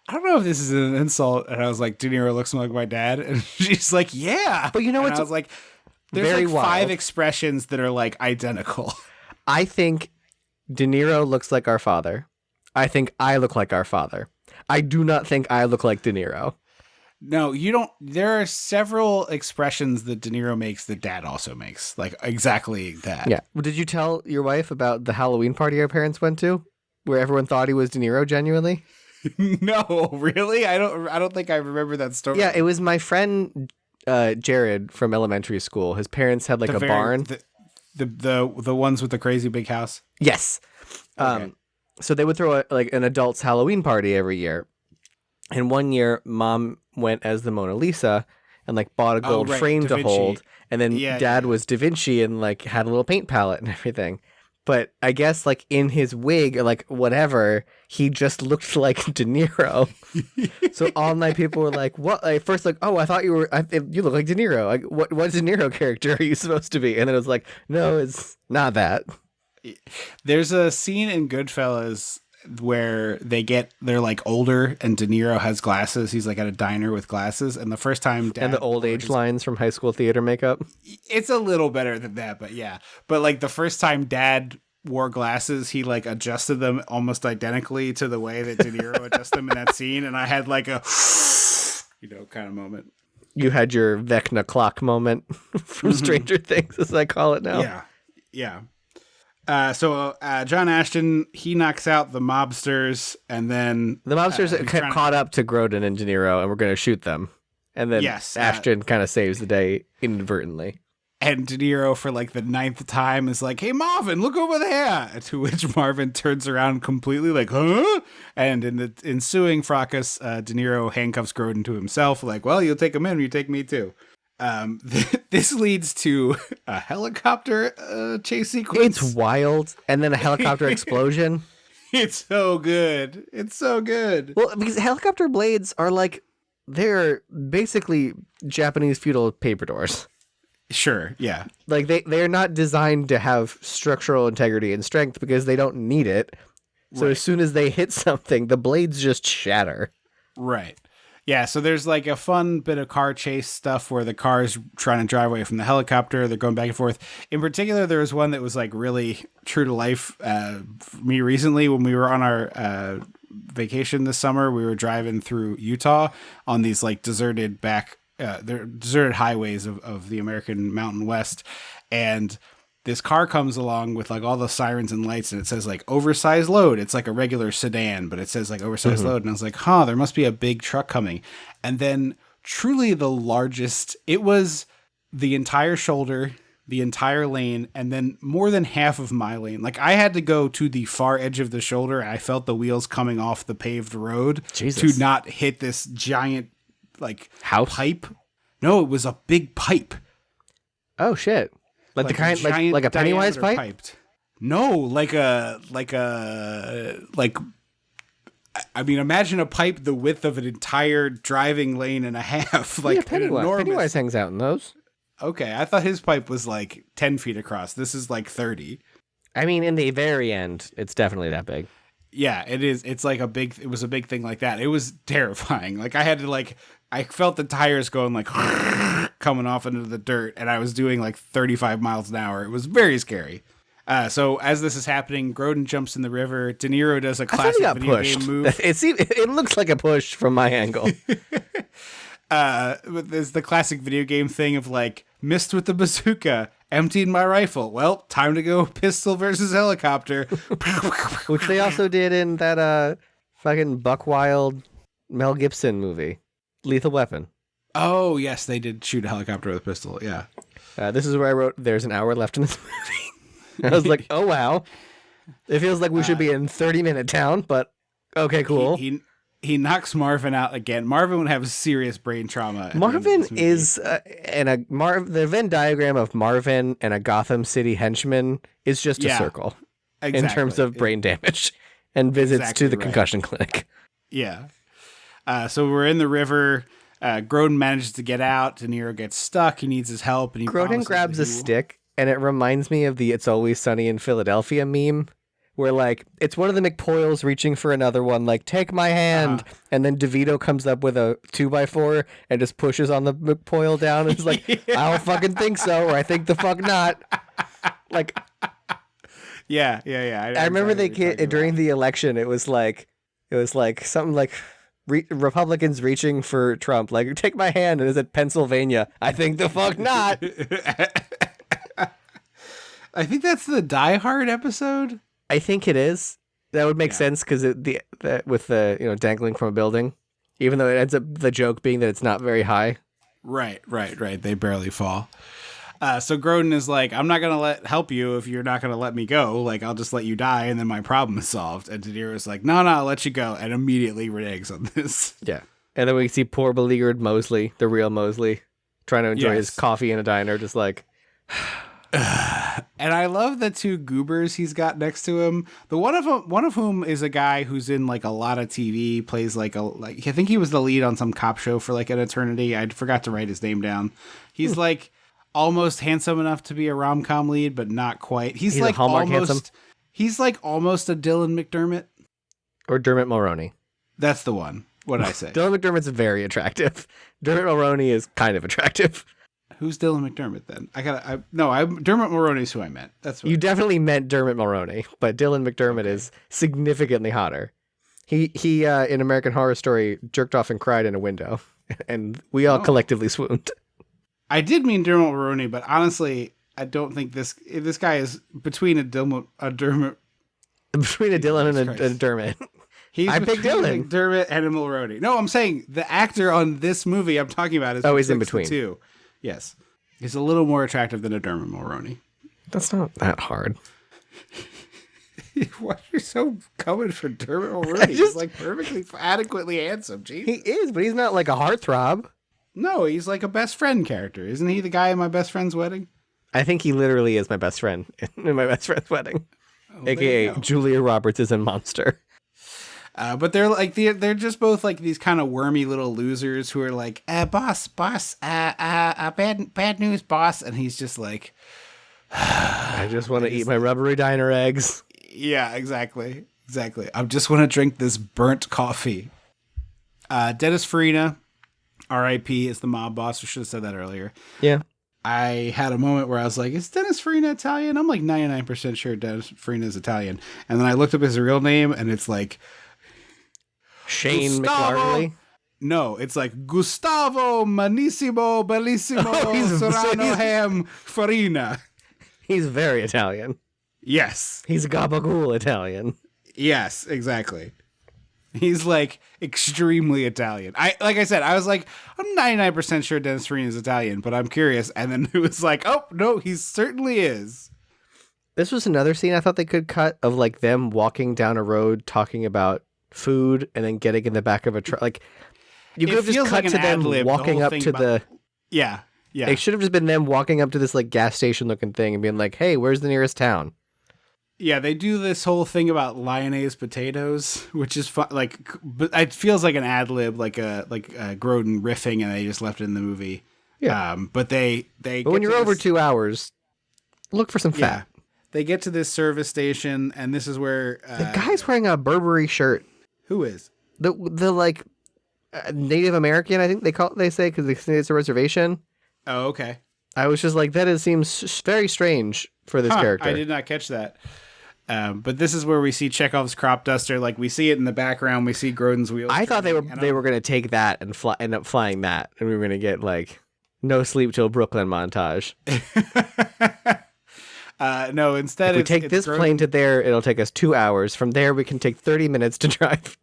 I don't know if this is an insult. And I was like, De Niro looks like my dad. And she's like, yeah. But you know what? I was like, there's like 5 expressions that are like identical. I think De Niro looks like our father. I think I look like our father. I do not think I look like De Niro. No, you don't. There are several expressions that De Niro makes that Dad also makes. Like, exactly that. Yeah. Well, did you tell your wife about the Halloween party our parents went to, where everyone thought he was De Niro genuinely? No, really? I don't think I remember that story. Yeah, it was my friend Jared from elementary school. His parents had like a barn. The ones with the crazy big house? Yes. Okay. So they would throw an adult's Halloween party every year. And one year, Mom went as the Mona Lisa and like bought a gold frame to hold. And then Dad was Da Vinci and like had a little paint palette and everything. But I guess like in his wig or like whatever, he just looked like De Niro. So all night people were like, "What?" Like, first like, "Oh, I thought you look like De Niro. Like, what De Niro character are you supposed to be?" And then it was like, "No, it's not that." There's a scene in Goodfellas where they're like older and De Niro has glasses. He's like at a diner with glasses, and the first time Dad and the old age lines from high school theater makeup. It's a little better than that, but yeah. But like the first time Dad wore glasses, he like adjusted them almost identically to the way that De Niro adjusted them in that scene, and I had like a kind of moment. You had your Vecna clock moment from Stranger Things, as I call it now. Yeah. So John Ashton, he knocks out the mobsters, and then the mobsters caught up to Grodin and De Niro, and we're going to shoot them. And then Ashton kind of saves the day inadvertently. And De Niro, for like the 9th time, is like, "Hey, Marvin, look over there!" To which Marvin turns around completely like, "Huh?" And in the ensuing fracas, De Niro handcuffs Grodin to himself, like, "Well, you'll take him in, you take me too." This leads to a helicopter chase sequence. It's wild. And then a helicopter explosion. It's so good. It's so good. Well, because helicopter blades are like, they're basically Japanese feudal paper doors. Sure, yeah. Like, they're not designed to have structural integrity and strength because they don't need it. So as soon as they hit something, the blades just shatter. Right. Yeah, so there's like a fun bit of car chase stuff where the car is trying to drive away from the helicopter. They're going back and forth. In particular, there was one that was like really true to life for me recently when we were on our vacation this summer. We were driving through Utah on these like deserted highways of the American Mountain West. And this car comes along with like all the sirens and lights, and it says like oversized load. It's like a regular sedan, but it says like oversized load. And I was like, there must be a big truck coming. And then truly the largest, it was the entire shoulder, the entire lane, and then more than half of my lane. Like I had to go to the far edge of the shoulder, and I felt the wheels coming off the paved road to not hit this giant like house pipe. No, it was a big pipe. Oh shit. Like the kind, like a Pennywise pipe? Piped. No, I mean, imagine a pipe the width of an entire driving lane and a half. Like Pennywise hangs out in those. Okay, I thought his pipe was like 10 feet across. This is like 30. I mean, in the very end, it's definitely that big. Yeah, it is. It's like it was a big thing like that. It was terrifying. Like I had to I felt the tires going like coming off into the dirt, and I was doing like 35 miles an hour. It was very scary. So as this is happening, Grodin jumps in the river. De Niro does a classic video game move. It looks like a push from my angle. But there's the classic video game thing of like, missed with the bazooka, emptied my rifle. Well, time to go pistol versus helicopter. Which they also did in that fucking Buck Wild Mel Gibson movie, Lethal Weapon. Oh, yes, they did shoot a helicopter with a pistol, yeah. This is where I wrote, there's an hour left in this movie. I was like, oh, wow. It feels like we should be in 30-minute town, but okay, cool. He knocks Marvin out again. Marvin would have serious brain trauma. Marvin is, the Venn diagram of Marvin and a Gotham City henchman is just a circle in terms of brain damage and visits to the concussion clinic. Yeah. So we're in the river. Grodin manages to get out. De Niro gets stuck. He needs his help. And Grodin grabs a stick, and it reminds me of the It's Always Sunny in Philadelphia meme, where like it's one of the McPoyles reaching for another one, like, take my hand, and then DeVito comes up with a 2x4 and just pushes on the McPoyle down and is like, I don't fucking think so, or I think the fuck not. Like, yeah. I remember during the election, it was like something like Republicans reaching for Trump, like, take my hand, and is it Pennsylvania? I think the fuck not. I think that's the Die Hard episode. I think it is. That would make sense because with the dangling from a building, even though it ends up the joke being that it's not very high. Right. They barely fall. So Grodin is like, I'm not gonna help you if you're not gonna let me go. Like, I'll just let you die, and then my problem is solved. And De Niro's like, no, I'll let you go, and immediately reneges on this. Yeah, and then we see poor beleaguered Mosley, the real Mosley, trying to enjoy his coffee in a diner, just like. And I love the two goobers he's got next to him. The one of whom is a guy who's in like a lot of TV, plays like I think he was the lead on some cop show for like an eternity. I forgot to write his name down. He's like almost handsome enough to be a rom-com lead, but not quite. He's like almost handsome. He's like almost a Dylan McDermott or Dermot Mulroney. That's the one. What did I say? Dylan McDermott's very attractive. Dermot Mulroney is kind of attractive. Who's Dylan McDermott then? Dermot Mulroney's who I meant. That's what you definitely meant Dermot Mulroney, but Dylan McDermott is significantly hotter. He in American Horror Story jerked off and cried in a window, and we all collectively swooned. I did mean Dermot Mulroney, but honestly, I don't think this guy is between a Dermot. Between a Dylan and a Dermot. I picked Dylan. Dermot and a Mulroney. No, I'm saying the actor on this movie I'm talking about is he's in between. Two. Yes. He's a little more attractive than a Dermot Mulroney. That's not that hard. Why are you so coming for Dermot Mulroney? He's like perfectly adequately handsome. Jesus. He is, but he's not like a heartthrob. No, he's like a best friend character. Isn't he the guy in My Best Friend's Wedding? I think he literally is my best friend in My Best Friend's Wedding. AKA Julia Roberts is a monster. But they're just both like these kind of wormy little losers who are like, boss, bad news, boss. And he's just like, I just want to eat my rubbery diner eggs. Yeah, exactly. I just want to drink this burnt coffee. Dennis Farina, R.I.P. is the mob boss. We should have said that earlier. Yeah. I had a moment where I was like, is Dennis Farina Italian? I'm like 99% sure Dennis Farina is Italian. And then I looked up his real name and it's like Shane McLarley. No, it's like Gustavo Manissimo Bellissimo Serrano Ham Farina. He's very Italian. Yes. He's gabagool Italian. Yes, exactly. He's like extremely Italian. Like I said, I was like, I'm 99% sure Dennis Farina is Italian, but I'm curious. And then it was like, oh, no, he certainly is. This was another scene I thought they could cut of like them walking down a road talking about food and then getting in the back of a truck. Like you could have just cut to them walking up to the. Yeah. It should have just been them walking up to this like gas station looking thing and being like, hey, where's the nearest town? Yeah, they do this whole thing about lyonnaise potatoes, which is fun. Like, but it feels like an ad lib, like a Grodin riffing, and they just left it in the movie. Yeah, but they. But when you're over 2 hours, look for some fat. Yeah, they get to this service station, and this is where the guy's wearing a Burberry shirt. Who is the like Native American? I think they say because they say it's a reservation. Oh, okay. I was just like, that seems very strange for this character. I did not catch that. But this is where we see Chekhov's crop duster. Like we see it in the background. We see Grodin's wheels. I thought they were going to take that and end up flying that, and we were going to get like No Sleep Till Brooklyn montage. No, instead if we take this plane to there, it'll take us 2 hours. From there, we can take 30 minutes to drive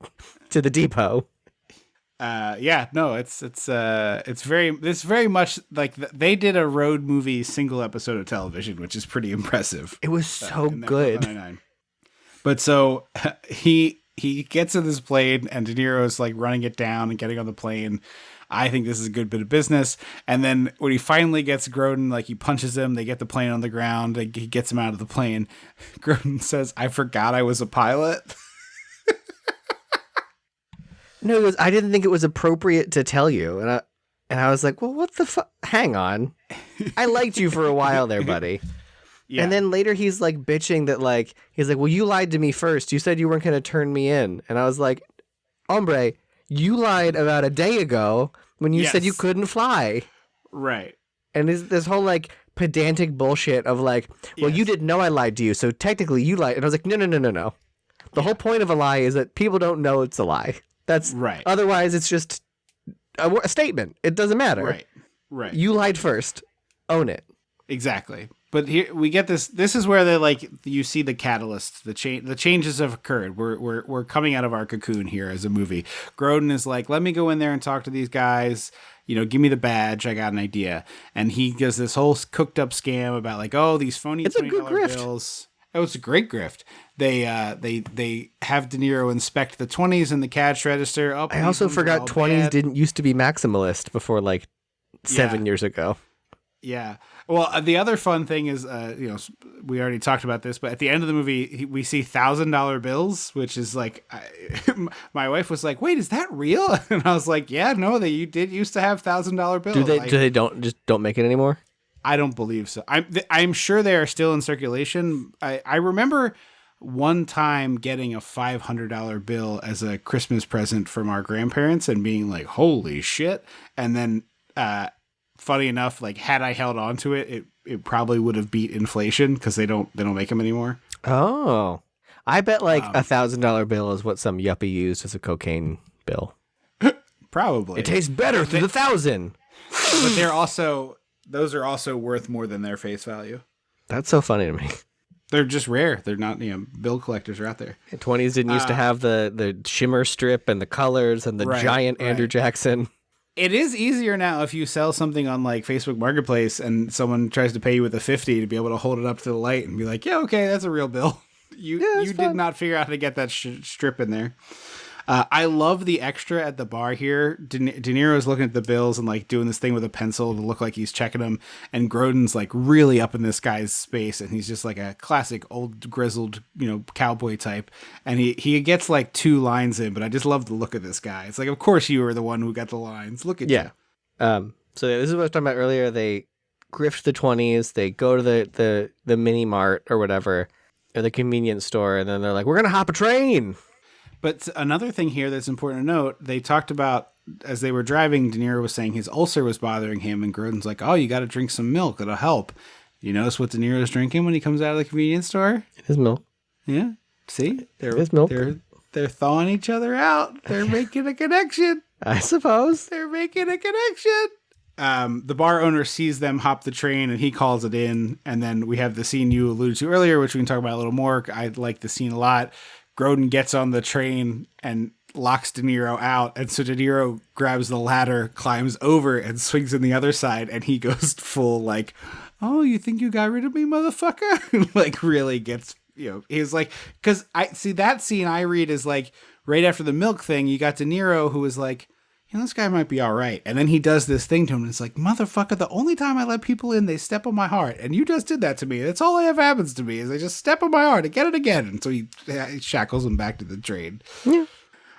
to the depot. It's very much like they did a road movie single episode of television, which is pretty impressive. It was so good. But so he gets in this plane and De Niro's like running it down and getting on the plane. I think this is a good bit of business. And then when he finally gets Grodin, like he punches him, they get the plane on the ground, he gets him out of the plane. Grodin says, "I forgot I was a pilot." No, he goes, I didn't think it was appropriate to tell you. And I was like, well, what the fuck? Hang on. I liked you for a while there, buddy. Yeah. And then later he's like bitching that like, he's like, well, you lied to me first. You said you weren't going to turn me in. And I was like, hombre, you lied about a day ago when you said you couldn't fly. Right. And this whole like pedantic bullshit of like, well, you didn't know I lied to you. So technically you lied. And I was like, no. The whole point of a lie is that people don't know it's a lie. That's right. Otherwise, it's just a statement. It doesn't matter. Right. You lied first. Own it. Exactly. But here we get this. This is where you see the catalyst. The changes have occurred. We're coming out of our cocoon here as a movie. Grodin is like, let me go in there and talk to these guys. Give me the badge. I got an idea. And he does this whole cooked up scam about like, oh, these phony $20 bills. Oh, it's a great grift. They have De Niro inspect the 20s in the cash register. Oh, I also forgot 20s didn't used to be maximalist before like 7 years ago. Yeah. Well, the other fun thing is, we already talked about this, but at the end of the movie, we see $1,000 bills, which is like, my wife was like, "Wait, is that real?" And I was like, "Yeah, no, you did used to have $1,000 bills." Do they don't make it anymore? I don't believe so. I'm sure they are still in circulation. I remember one time getting a $500 bill as a Christmas present from our grandparents and being like, "Holy shit!" And then funny enough, like had I held on to it, it probably would have beat inflation because they don't make them anymore. Oh, I bet like $1,000 bill is what some yuppie used as a cocaine bill. Probably. It tastes better through the 1,000. But those are also worth more than their face value. That's so funny to me. They're just rare. They're not, bill collectors are out there. The 20s didn't used to have the shimmer strip and the colors and the giant Andrew Jackson. It is easier now if you sell something on like Facebook Marketplace and someone tries to pay you with a 50 to be able to hold it up to the light and be like, yeah, okay, that's a real bill. You did not figure out how to get that strip in there. I love the extra at the bar here. De Niro's looking at the bills and like doing this thing with a pencil to look like he's checking them. And Grodin's like really up in this guy's space. And he's just like a classic old grizzled, cowboy type. And he gets like 2 lines in, but I just love the look of this guy. It's like, of course you were the one who got the lines. Look at you. So this is what I was talking about earlier. They grift the 20s. They go to the mini mart or whatever, or the convenience store. And then they're like, we're going to hop a train. But another thing here that's important to note, they talked about, as they were driving, De Niro was saying his ulcer was bothering him, and Grodin's like, oh, you got to drink some milk. It'll help. You notice what De Niro's drinking when he comes out of the convenience store? It is milk. Yeah. See? It is milk. They're thawing each other out. They're making a connection. I suppose. They're making a connection. The bar owner sees them hop the train, and he calls it in. And then we have the scene you alluded to earlier, which we can talk about a little more. I like the scene a lot. Grodin gets on the train and locks De Niro out. And so De Niro grabs the ladder, climbs over, and swings in the other side. And he goes full like, oh, you think you got rid of me, motherfucker? Like really gets, he's like, because I see that scene I read is like right after the milk thing, you got De Niro who was like, this guy might be all right. And then he does this thing to him. And it's like, motherfucker, the only time I let people in, they step on my heart. And you just did that to me. That's all that ever happens to me is they just step on my heart again and again. And so he shackles him back to the train. Yeah.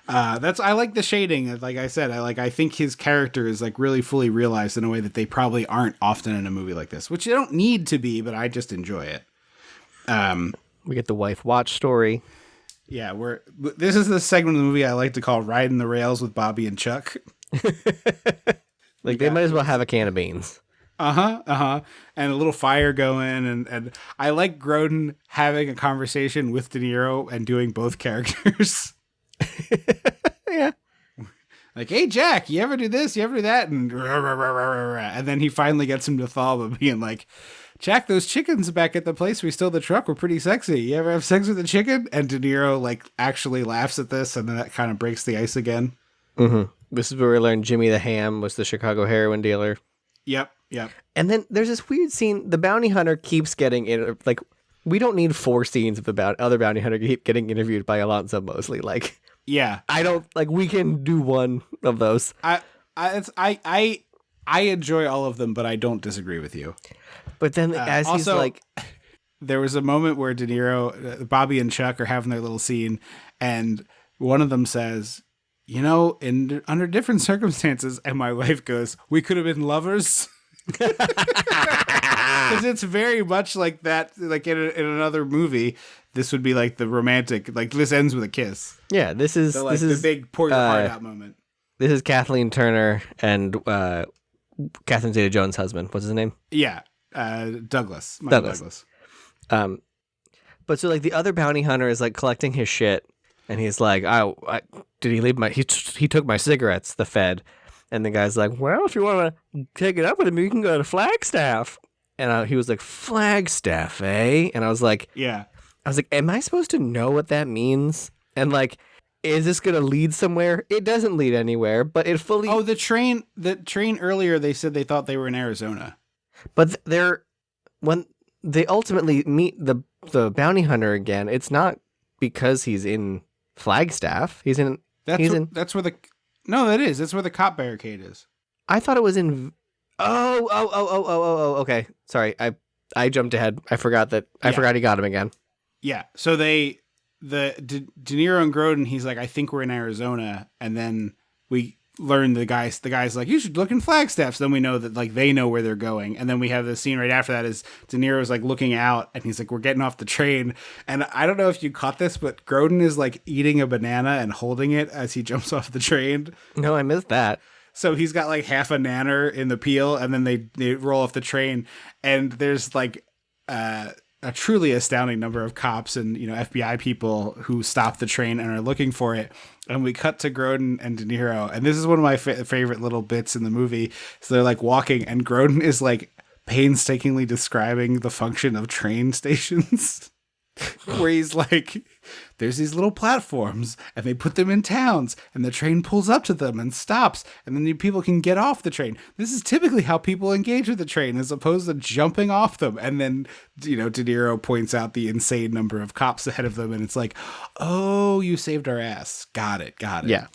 I like the shading. Like I said, I think his character is like really fully realized in a way that they probably aren't often in a movie like this, which they don't need to be, but I just enjoy it. We get the wife watch story. Yeah, this is the segment of the movie I like to call Riding the Rails with Bobby and Chuck. They might as well have a can of beans. And a little fire going, and I like Grodin having a conversation with De Niro and doing both characters. Yeah. Like, hey, Jack, you ever do this? You ever do that? And then he finally gets him to thaw by being like, Jack, those chickens back at the place we stole the truck were pretty sexy. You ever have sex with a chicken? And De Niro like actually laughs at this, and then that kind of breaks the ice again. Mm-hmm. This is where we learned Jimmy the Ham was the Chicago heroin dealer. Yep. And then there's this weird scene. The bounty hunter keeps getting in. Like, we don't need 4 scenes of the other bounty hunter getting interviewed by Alonzo Mosley. Like, yeah, I don't like. We can do one of those. I enjoy all of them, but I don't disagree with you. But then he's like... There was a moment where De Niro, Bobby and Chuck are having their little scene, and one of them says, under different circumstances, and my wife goes, we could have been lovers. Because it's very much like that, like in another movie, this would be like the romantic, like this ends with a kiss. Yeah, this is the big pour your heart out moment. This is Kathleen Turner and Catherine Zeta-Jones' husband. What's his name? Yeah. Douglas. Douglas. But so like the other bounty hunter is like collecting his shit, and he's like, did he leave he took my cigarettes, the Fed. And the guy's like, well, if you want to take it up with him, you can go to Flagstaff. And he was like, Flagstaff, eh? And I was like, yeah. I was like, am I supposed to know what that means? And like, is this going to lead somewhere? It doesn't lead anywhere, but it fully... Oh, the train earlier, they said they thought they were in Arizona. But when they ultimately meet the bounty hunter again, it's not because he's in Flagstaff. That's where the... No, that is. That's where the cop barricade is. I thought it was in... Oh, okay. Sorry, I jumped ahead. I forgot that. I forgot he got him again. Yeah, so De Niro and Grodin, he's like, I think we're in Arizona, and then we learn the guy's like, you should look in Flagstaff. So then we know that like they know where they're going, and then we have the scene right after that is De Niro's like looking out, and he's like, we're getting off the train, and I don't know if you caught this, but Grodin is like eating a banana and holding it as he jumps off the train. No, I missed that. So he's got like half a nanner in the peel, and then they roll off the train, and there's like a truly astounding number of cops and FBI people who stop the train and are looking for it. And we cut to Grodin and De Niro, and this is one of my favorite little bits in the movie. So they're like walking, and Grodin is like painstakingly describing the function of train stations. Where he's like, there's these little platforms and they put them in towns and the train pulls up to them and stops and then people can get off the train. This is typically how people engage with the train as opposed to jumping off them. And then, De Niro points out the insane number of cops ahead of them and it's like, oh, you saved our ass. Got it. Yeah.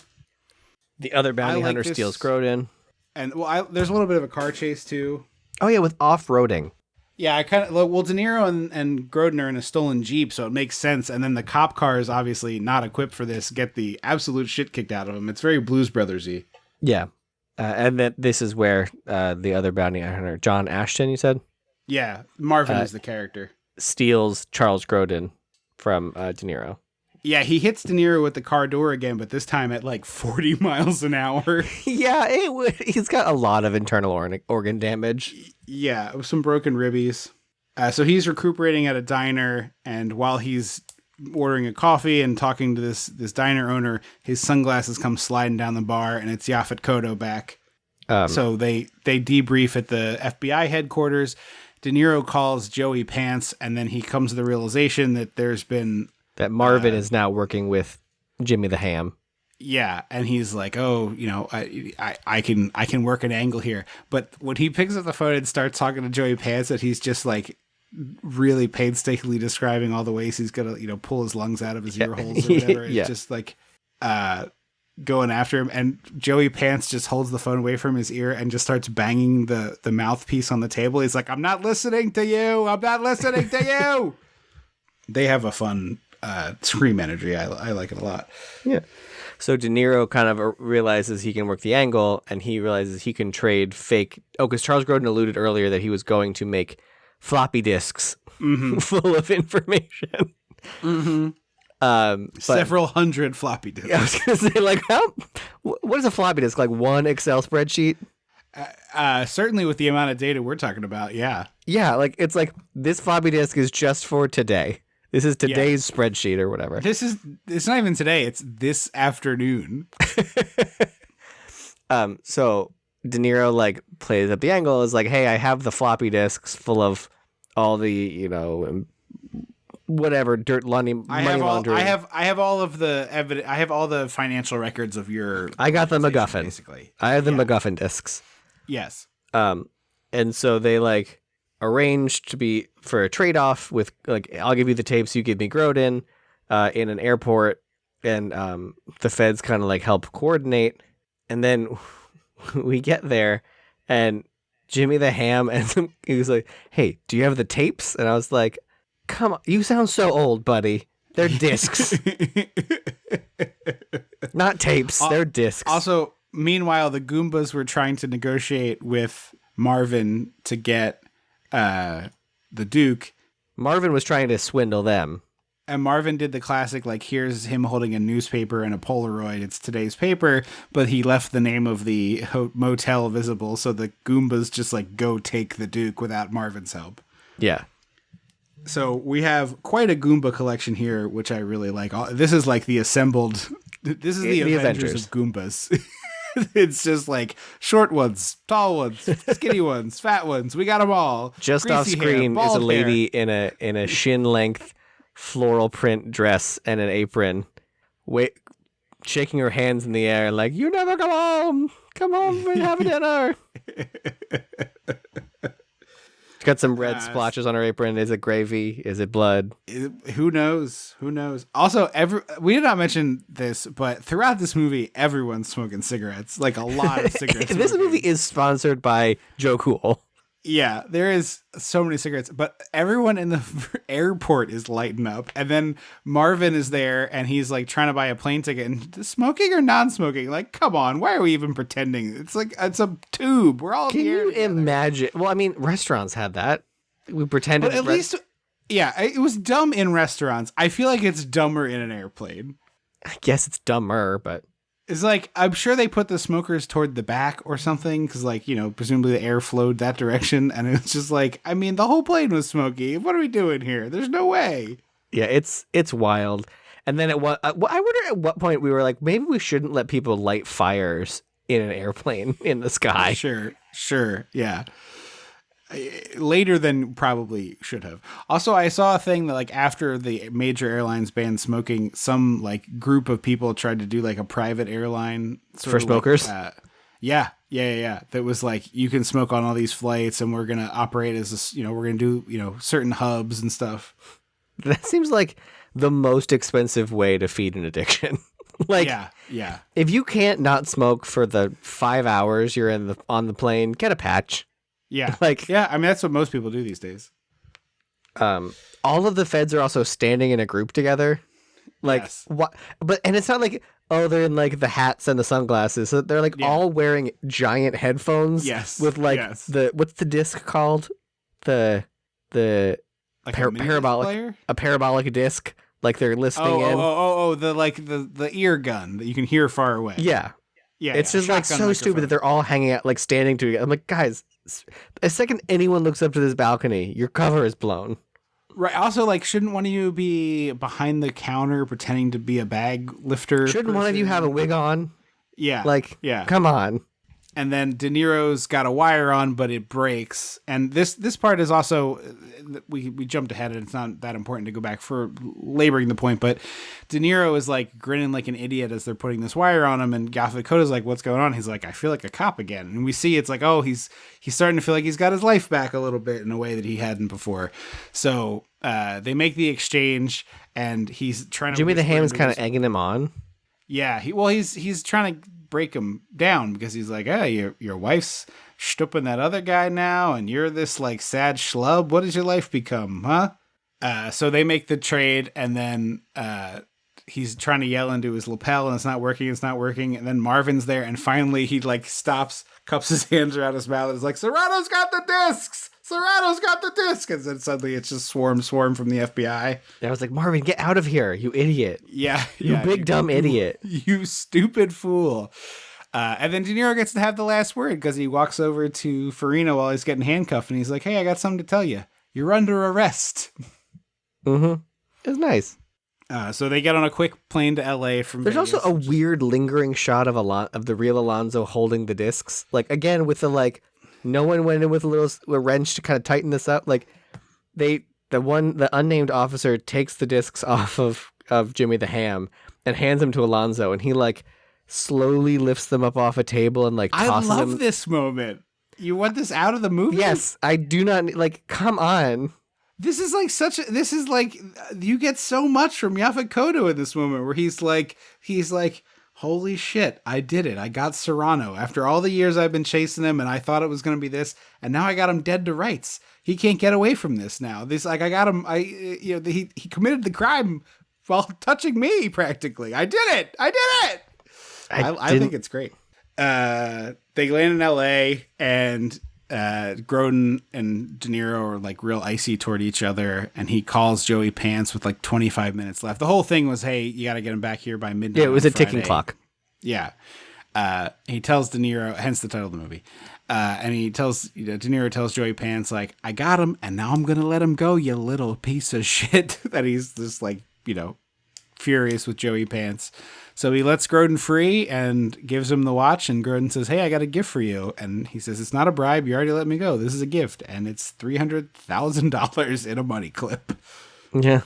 The other bounty hunter steals Grodin. And there's a little bit of a car chase too. Oh yeah, with off-roading. Yeah, De Niro and Grodin are in a stolen Jeep, so it makes sense. And then the cop car is obviously not equipped for this, get the absolute shit kicked out of them. It's very Blues Brothers-y. Yeah. And then this is where the other bounty hunter, John Ashton, you said? Yeah, Marvin is the character. Steals Charles Grodin from De Niro. Yeah, he hits De Niro with the car door again, but this time at like 40 miles an hour. Yeah, he's got a lot of internal organ damage. Yeah, some broken ribbies. So he's recuperating at a diner, and while he's ordering a coffee and talking to this diner owner, his sunglasses come sliding down the bar, and it's Yaphet Kotto back. So they debrief at the FBI headquarters. De Niro calls Joey Pants, and then he comes to the realization that that Marvin is now working with Jimmy the Ham. Yeah, and he's like, oh, I can work an angle here. But when he picks up the phone and starts talking to Joey Pants, that he's just like really painstakingly describing all the ways he's gonna, pull his lungs out of his ear holes or whatever. It's just like going after him. And Joey Pants just holds the phone away from his ear and just starts banging the mouthpiece on the table. He's like, I'm not listening to you. I'm not listening to you. They have a fun scream energy. I like it a lot. Yeah. So De Niro kind of realizes he can work the angle, and he realizes he can trade fake. Oh, because Charles Grodin alluded earlier that he was going to make floppy disks full of information. Several hundred floppy disks. I was going to say, like, what is a floppy disk? Like one Excel spreadsheet? Certainly with the amount of data we're talking about, yeah. Yeah, like it's like this floppy disk is just for today. This is today's spreadsheet or whatever. It's not even today. It's this afternoon. So De Niro like plays up the angle, is like, hey, I have the floppy disks full of all the, whatever money laundering. I have all of the evidence. I have all the financial records of your. I got the MacGuffin. Basically, I have the MacGuffin disks. Yes. And so they like arranged to be for a trade-off with like, I'll give you the tapes, you give me Grodin, in an airport, and the feds kind of like help coordinate, and then we get there, and Jimmy the Ham and he was like, "Hey, do you have the tapes?" And I was like, "Come on, you sound so old, buddy. They're discs, not tapes. They're discs." Also, meanwhile, the Goombas were trying to negotiate with Marvin to get the Duke. Marvin was trying to swindle them. And Marvin did the classic, like, here's him holding a newspaper and a Polaroid. It's today's paper, but he left the name of the motel visible, so the Goombas just, like, go take the Duke without Marvin's help. Yeah. So we have quite a Goomba collection here, which I really like. This is like the assembled... This is the Avengers of Goombas. It's just like short ones, tall ones, skinny ones, fat ones. We got them all. Just off screen is a lady in a shin length floral print dress and an apron, shaking her hands in the air like, "You never come home. Come home and have dinner." She's got some red splotches on her apron. Is it gravy? Is it blood? Who knows? Who knows? Also, we did not mention this, but throughout this movie, everyone's smoking cigarettes. Like a lot of cigarettes. This movie is sponsored by Joe Cool. Yeah, there is so many cigarettes, but everyone in the airport is lighting up. And then Marvin is there and he's like trying to buy a plane ticket, and smoking or non-smoking? Like, come on, why are we even pretending? It's like, it's a tube. We're all Can you imagine? Well, I mean, restaurants had that. We pretended. But at least, yeah, it was dumb in restaurants. I feel like it's dumber in an airplane. I guess it's dumber, but It's like, I'm sure they put the smokers toward the back or something, because, like, you know, presumably the air flowed that direction, and it's just like, I mean, the whole plane was smoky. What are we doing here? There's no way. Yeah, it's wild. And then I wonder at what point we were like, maybe we shouldn't let people light fires in an airplane in the sky. Sure, yeah. Later than probably should have. Also, I saw a thing that, like, after the major airlines banned smoking, some, like, group of people tried to do, like, a private airline for smokers. Yeah. That was like, you can smoke on all these flights, and we're gonna operate as this, you know, we're gonna do, you know, certain hubs and stuff. That seems like the most expensive way to feed an addiction. Like, yeah. If you can't not smoke for the 5 hours you're on the plane, get a patch. Yeah. Like, yeah, I mean, that's what most people do these days. All of the feds are also standing in a group together. Like, yes. What? But, and it's not like, oh, they're in like the hats and the sunglasses. So they're like all wearing giant headphones. Yes. With like what's the disc called? The like a parabolic disc. Like they're listening in. The ear gun that you can hear far away. Yeah. It's just like so stupid that they're all hanging out, like standing together. I'm like, guys, the second anyone looks up to this balcony, your cover is blown. Right. Also, like, shouldn't one of you be behind the counter pretending to be a bag lifter? Shouldn't one of you have a wig on? Yeah. Like, come on. And then De Niro's got a wire on, but it breaks. And this part is also, we jumped ahead, and it's not that important to go back for laboring the point, but De Niro is like grinning like an idiot as they're putting this wire on him, and Yaphet Kotto's like, what's going on? He's like, I feel like a cop again. And we see it's like, oh, he's starting to feel like he's got his life back a little bit in a way that he hadn't before. So they make the exchange, and he's trying to... Jimmy the Ham is kind of egging him on. Yeah, he's trying to break him down, because he's like, hey, your wife's stooping that other guy now, and you're this like sad schlub. What does your life become, huh? So they make the trade, and then he's trying to yell into his lapel, and it's not working. And then Marvin's there, and finally he like stops, cups his hands around his mouth, and is like, Serrano's got the discs! And then suddenly it's just swarm from the FBI. And I was like, Marvin, get out of here, you idiot. Yeah. You big dumb idiot. You stupid fool. And then De Niro gets to have the last word, because he walks over to Farina while he's getting handcuffed, and he's like, hey, I got something to tell you. You're under arrest. Mm-hmm. It's nice. So they get on a quick plane to L.A. from There's Vegas. also a weird lingering shot of the real Alonzo holding the discs. Like, again, with the, like, no one went in with a wrench to kind of tighten this up. Like, the unnamed officer takes the discs off of Jimmy the Ham and hands them to Alonzo, and he, like, slowly lifts them up off a table and, like, tosses them. I love this moment. You want this out of the movie? Yes, I do not, like, come on. This is like you get so much from Yaphet Kotto in this moment, where he's like, holy shit, I did it. I got Serrano after all the years I've been chasing him, and I thought it was going to be this, and now I got him dead to rights. He can't get away from this now. This, like, I got him. He committed the crime while touching me practically. I did it. I think it's great. They land in L.A. and Grodin and De Niro are like real icy toward each other, and he calls Joey Pants with like 25 minutes left. The whole thing was, hey, you got to get him back here by midnight. Yeah, it was a ticking clock. Yeah. He tells De Niro, hence the title of the movie. And he tells, De Niro tells Joey Pants, like, I got him, and now I'm going to let him go, you little piece of shit. That he's just like, furious with Joey Pants. So he lets Grodin free and gives him the watch, and Grodin says, hey, I got a gift for you. And he says, it's not a bribe. You already let me go. This is a gift. And it's $300,000 in a money clip. Yeah.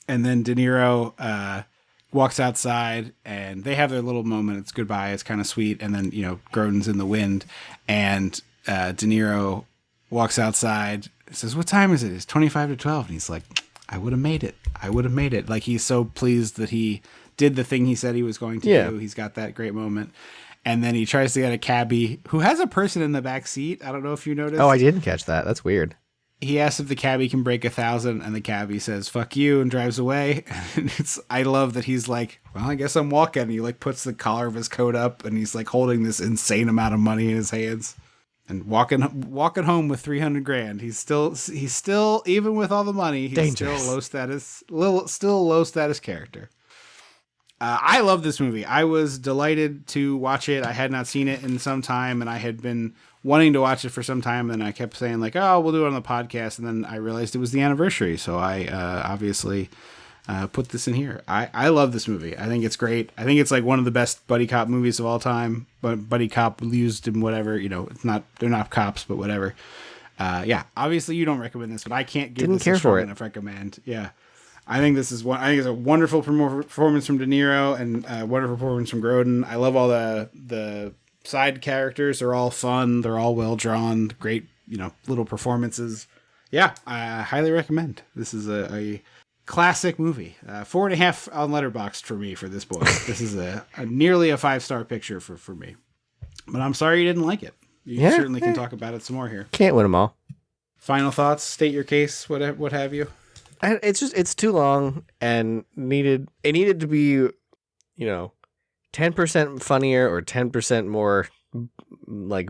And then De Niro walks outside, and they have their little moment. It's goodbye. It's kind of sweet. And then, Grodin's in the wind, and De Niro walks outside, says, what time is it? It's 25 to 12. And he's like, I would have made it. Like, he's so pleased that he did the thing he said he was going to do. He's got that great moment. And then he tries to get a cabbie who has a person in the back seat. I don't know if you noticed. Oh, I didn't catch that. That's weird. He asks if the cabbie can break 1,000, and the cabbie says, fuck you, and drives away. And I love that he's like, well, I guess I'm walking. And he like puts the collar of his coat up, and he's like holding this insane amount of money in his hands. And walking home with $300,000. He's still, even with all the money, he's dangerous. Still low status character. I love this movie. I was delighted to watch it. I had not seen it in some time, and I had been wanting to watch it for some time, and I kept saying, like, oh, we'll do it on the podcast, and then I realized it was the anniversary, so I obviously put this in here. I love this movie. I think it's great. I think it's like one of the best buddy cop movies of all time, but buddy cop used in whatever, it's not, they're not cops, but whatever. Yeah, obviously you don't recommend this, but I can't give this a strong enough recommend. Yeah. I think this is one. I think it's a wonderful performance from De Niro and a wonderful performance from Grodin. I love all the side characters. They're all fun. They're all well drawn. Great, little performances. Yeah, I highly recommend. This is a classic movie. 4.5 on Letterboxd for me for this boy. This is a nearly a 5-star picture for me. But I'm sorry you didn't like it. You certainly can talk about it some more here. Can't win them all. Final thoughts. State your case. What have you? It's too long and needed to be, 10% funnier or 10% more like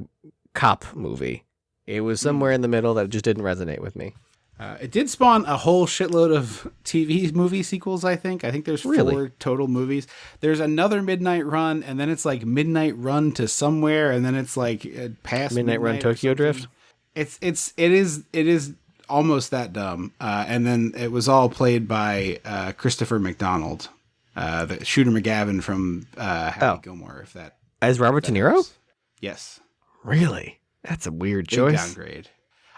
cop movie. It was somewhere in the middle that just didn't resonate with me. It did spawn a whole shitload of TV movie sequels, I think. I think there's 4 total movies. There's another Midnight Run, and then it's like Midnight Run to somewhere, and then it's like past Midnight Run Tokyo Drift. It is almost that dumb. And then it was all played by Christopher McDonald, the Shooter McGavin from Happy Gilmore. If that as Robert De Niro? Helps. Yes. Really? That's a weird Big choice. Downgrade.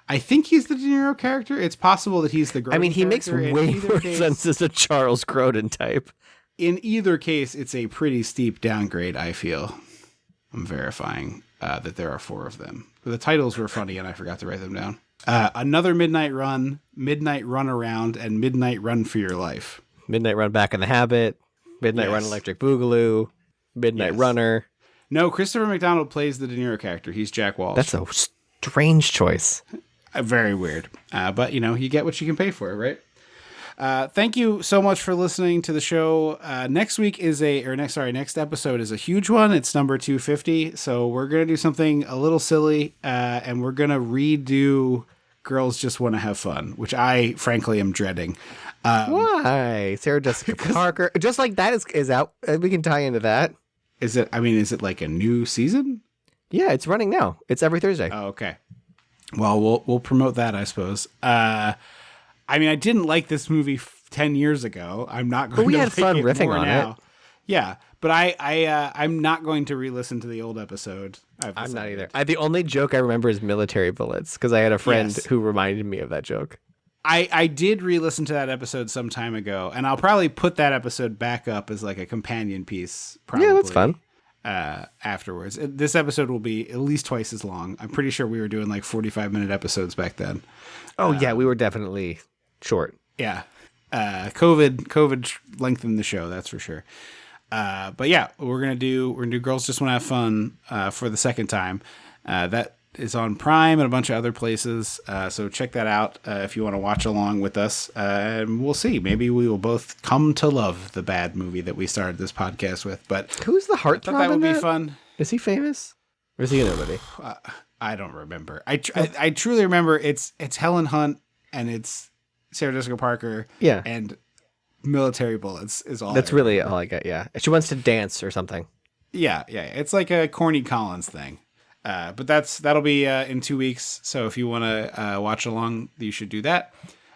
I think he's the De Niro character. It's possible that he's the Grodin he makes way more sense as a Charles Grodin type. In either case, it's a pretty steep downgrade, I feel. I'm verifying that there are 4 of them. But the titles were funny, and I forgot to write them down. Another Midnight Run, Midnight Run Around, and Midnight Run for Your Life. Midnight Run Back in the Habit, Midnight Run Electric Boogaloo, Midnight Runner. No, Christopher McDonald plays the De Niro character. He's Jack Walsh. That's a strange choice. Very weird. But, you get what you can pay for, right? Thank you so much for listening to the show. Next episode is a huge one. It's number 250. So we're going to do something a little silly, and we're going to redo Girls Just Want to Have Fun, which I frankly am dreading. Why? Sarah Jessica Parker. Just like that is out. We can tie into that. Is it like a new season? Yeah, it's running now. It's every Thursday. Oh, okay. Well, we'll promote that, I suppose. I didn't like this movie 10 years ago. I'm not going to. We had fun riffing on now. it. Yeah, but I'm not going to re-listen to the old episode. I'm not either. The only joke I remember is military bullets because I had a friend who reminded me of that joke. I did re-listen to that episode some time ago, and I'll probably put that episode back up as like a companion piece. Probably. Yeah, that's fun. Afterwards. This episode will be at least twice as long. I'm pretty sure we were doing like 45-minute episodes back then. Oh yeah, we were definitely short. Yeah. COVID lengthened the show, that's for sure. But yeah, we're gonna do Girls Just Want to Have Fun for the second time. That is on Prime and a bunch of other places. So check that out if you want to watch along with us. And we'll see. Maybe we will both come to love the bad movie that we started this podcast with. But who's the heartthrob? I thought that would be fun. Is he famous? Or is he a nobody? I don't remember. I truly remember it's Helen Hunt and it's Sarah Jessica Parker. Yeah. And military bullets is all. That's really all I get. Yeah. She wants to dance or something. Yeah. It's like a Corny Collins thing. But that'll be in 2 weeks. So if you want to watch along, you should do that.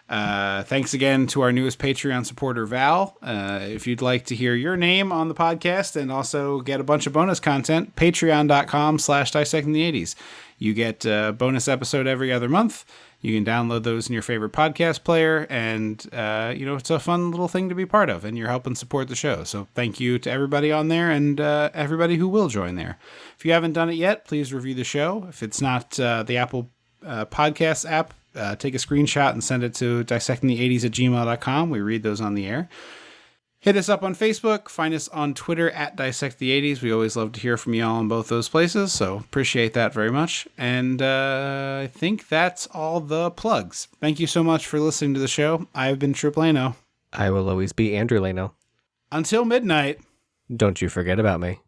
Thanks again to our newest Patreon supporter, Val. If you'd like to hear your name on the podcast and also get a bunch of bonus content, patreon.com/dissectingthe80s. You get a bonus episode every other month. You can download those in your favorite podcast player, and it's a fun little thing to be part of, and you're helping support the show. So thank you to everybody on there and everybody who will join there. If you haven't done it yet, please review the show. If it's not the Apple Podcasts app, take a screenshot and send it to dissectingthe80s@gmail.com. We read those on the air. Hit us up on Facebook. Find us on Twitter @DissectThe80s. We always love to hear from y'all on both those places, so appreciate that very much. And I think that's all the plugs. Thank you so much for listening to the show. I've been Tripp Lano. I will always be Andrew Lano. Until midnight. Don't you forget about me.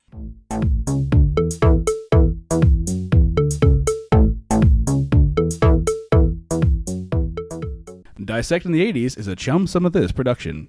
Dissecting the 80s is a Chum Some of This production.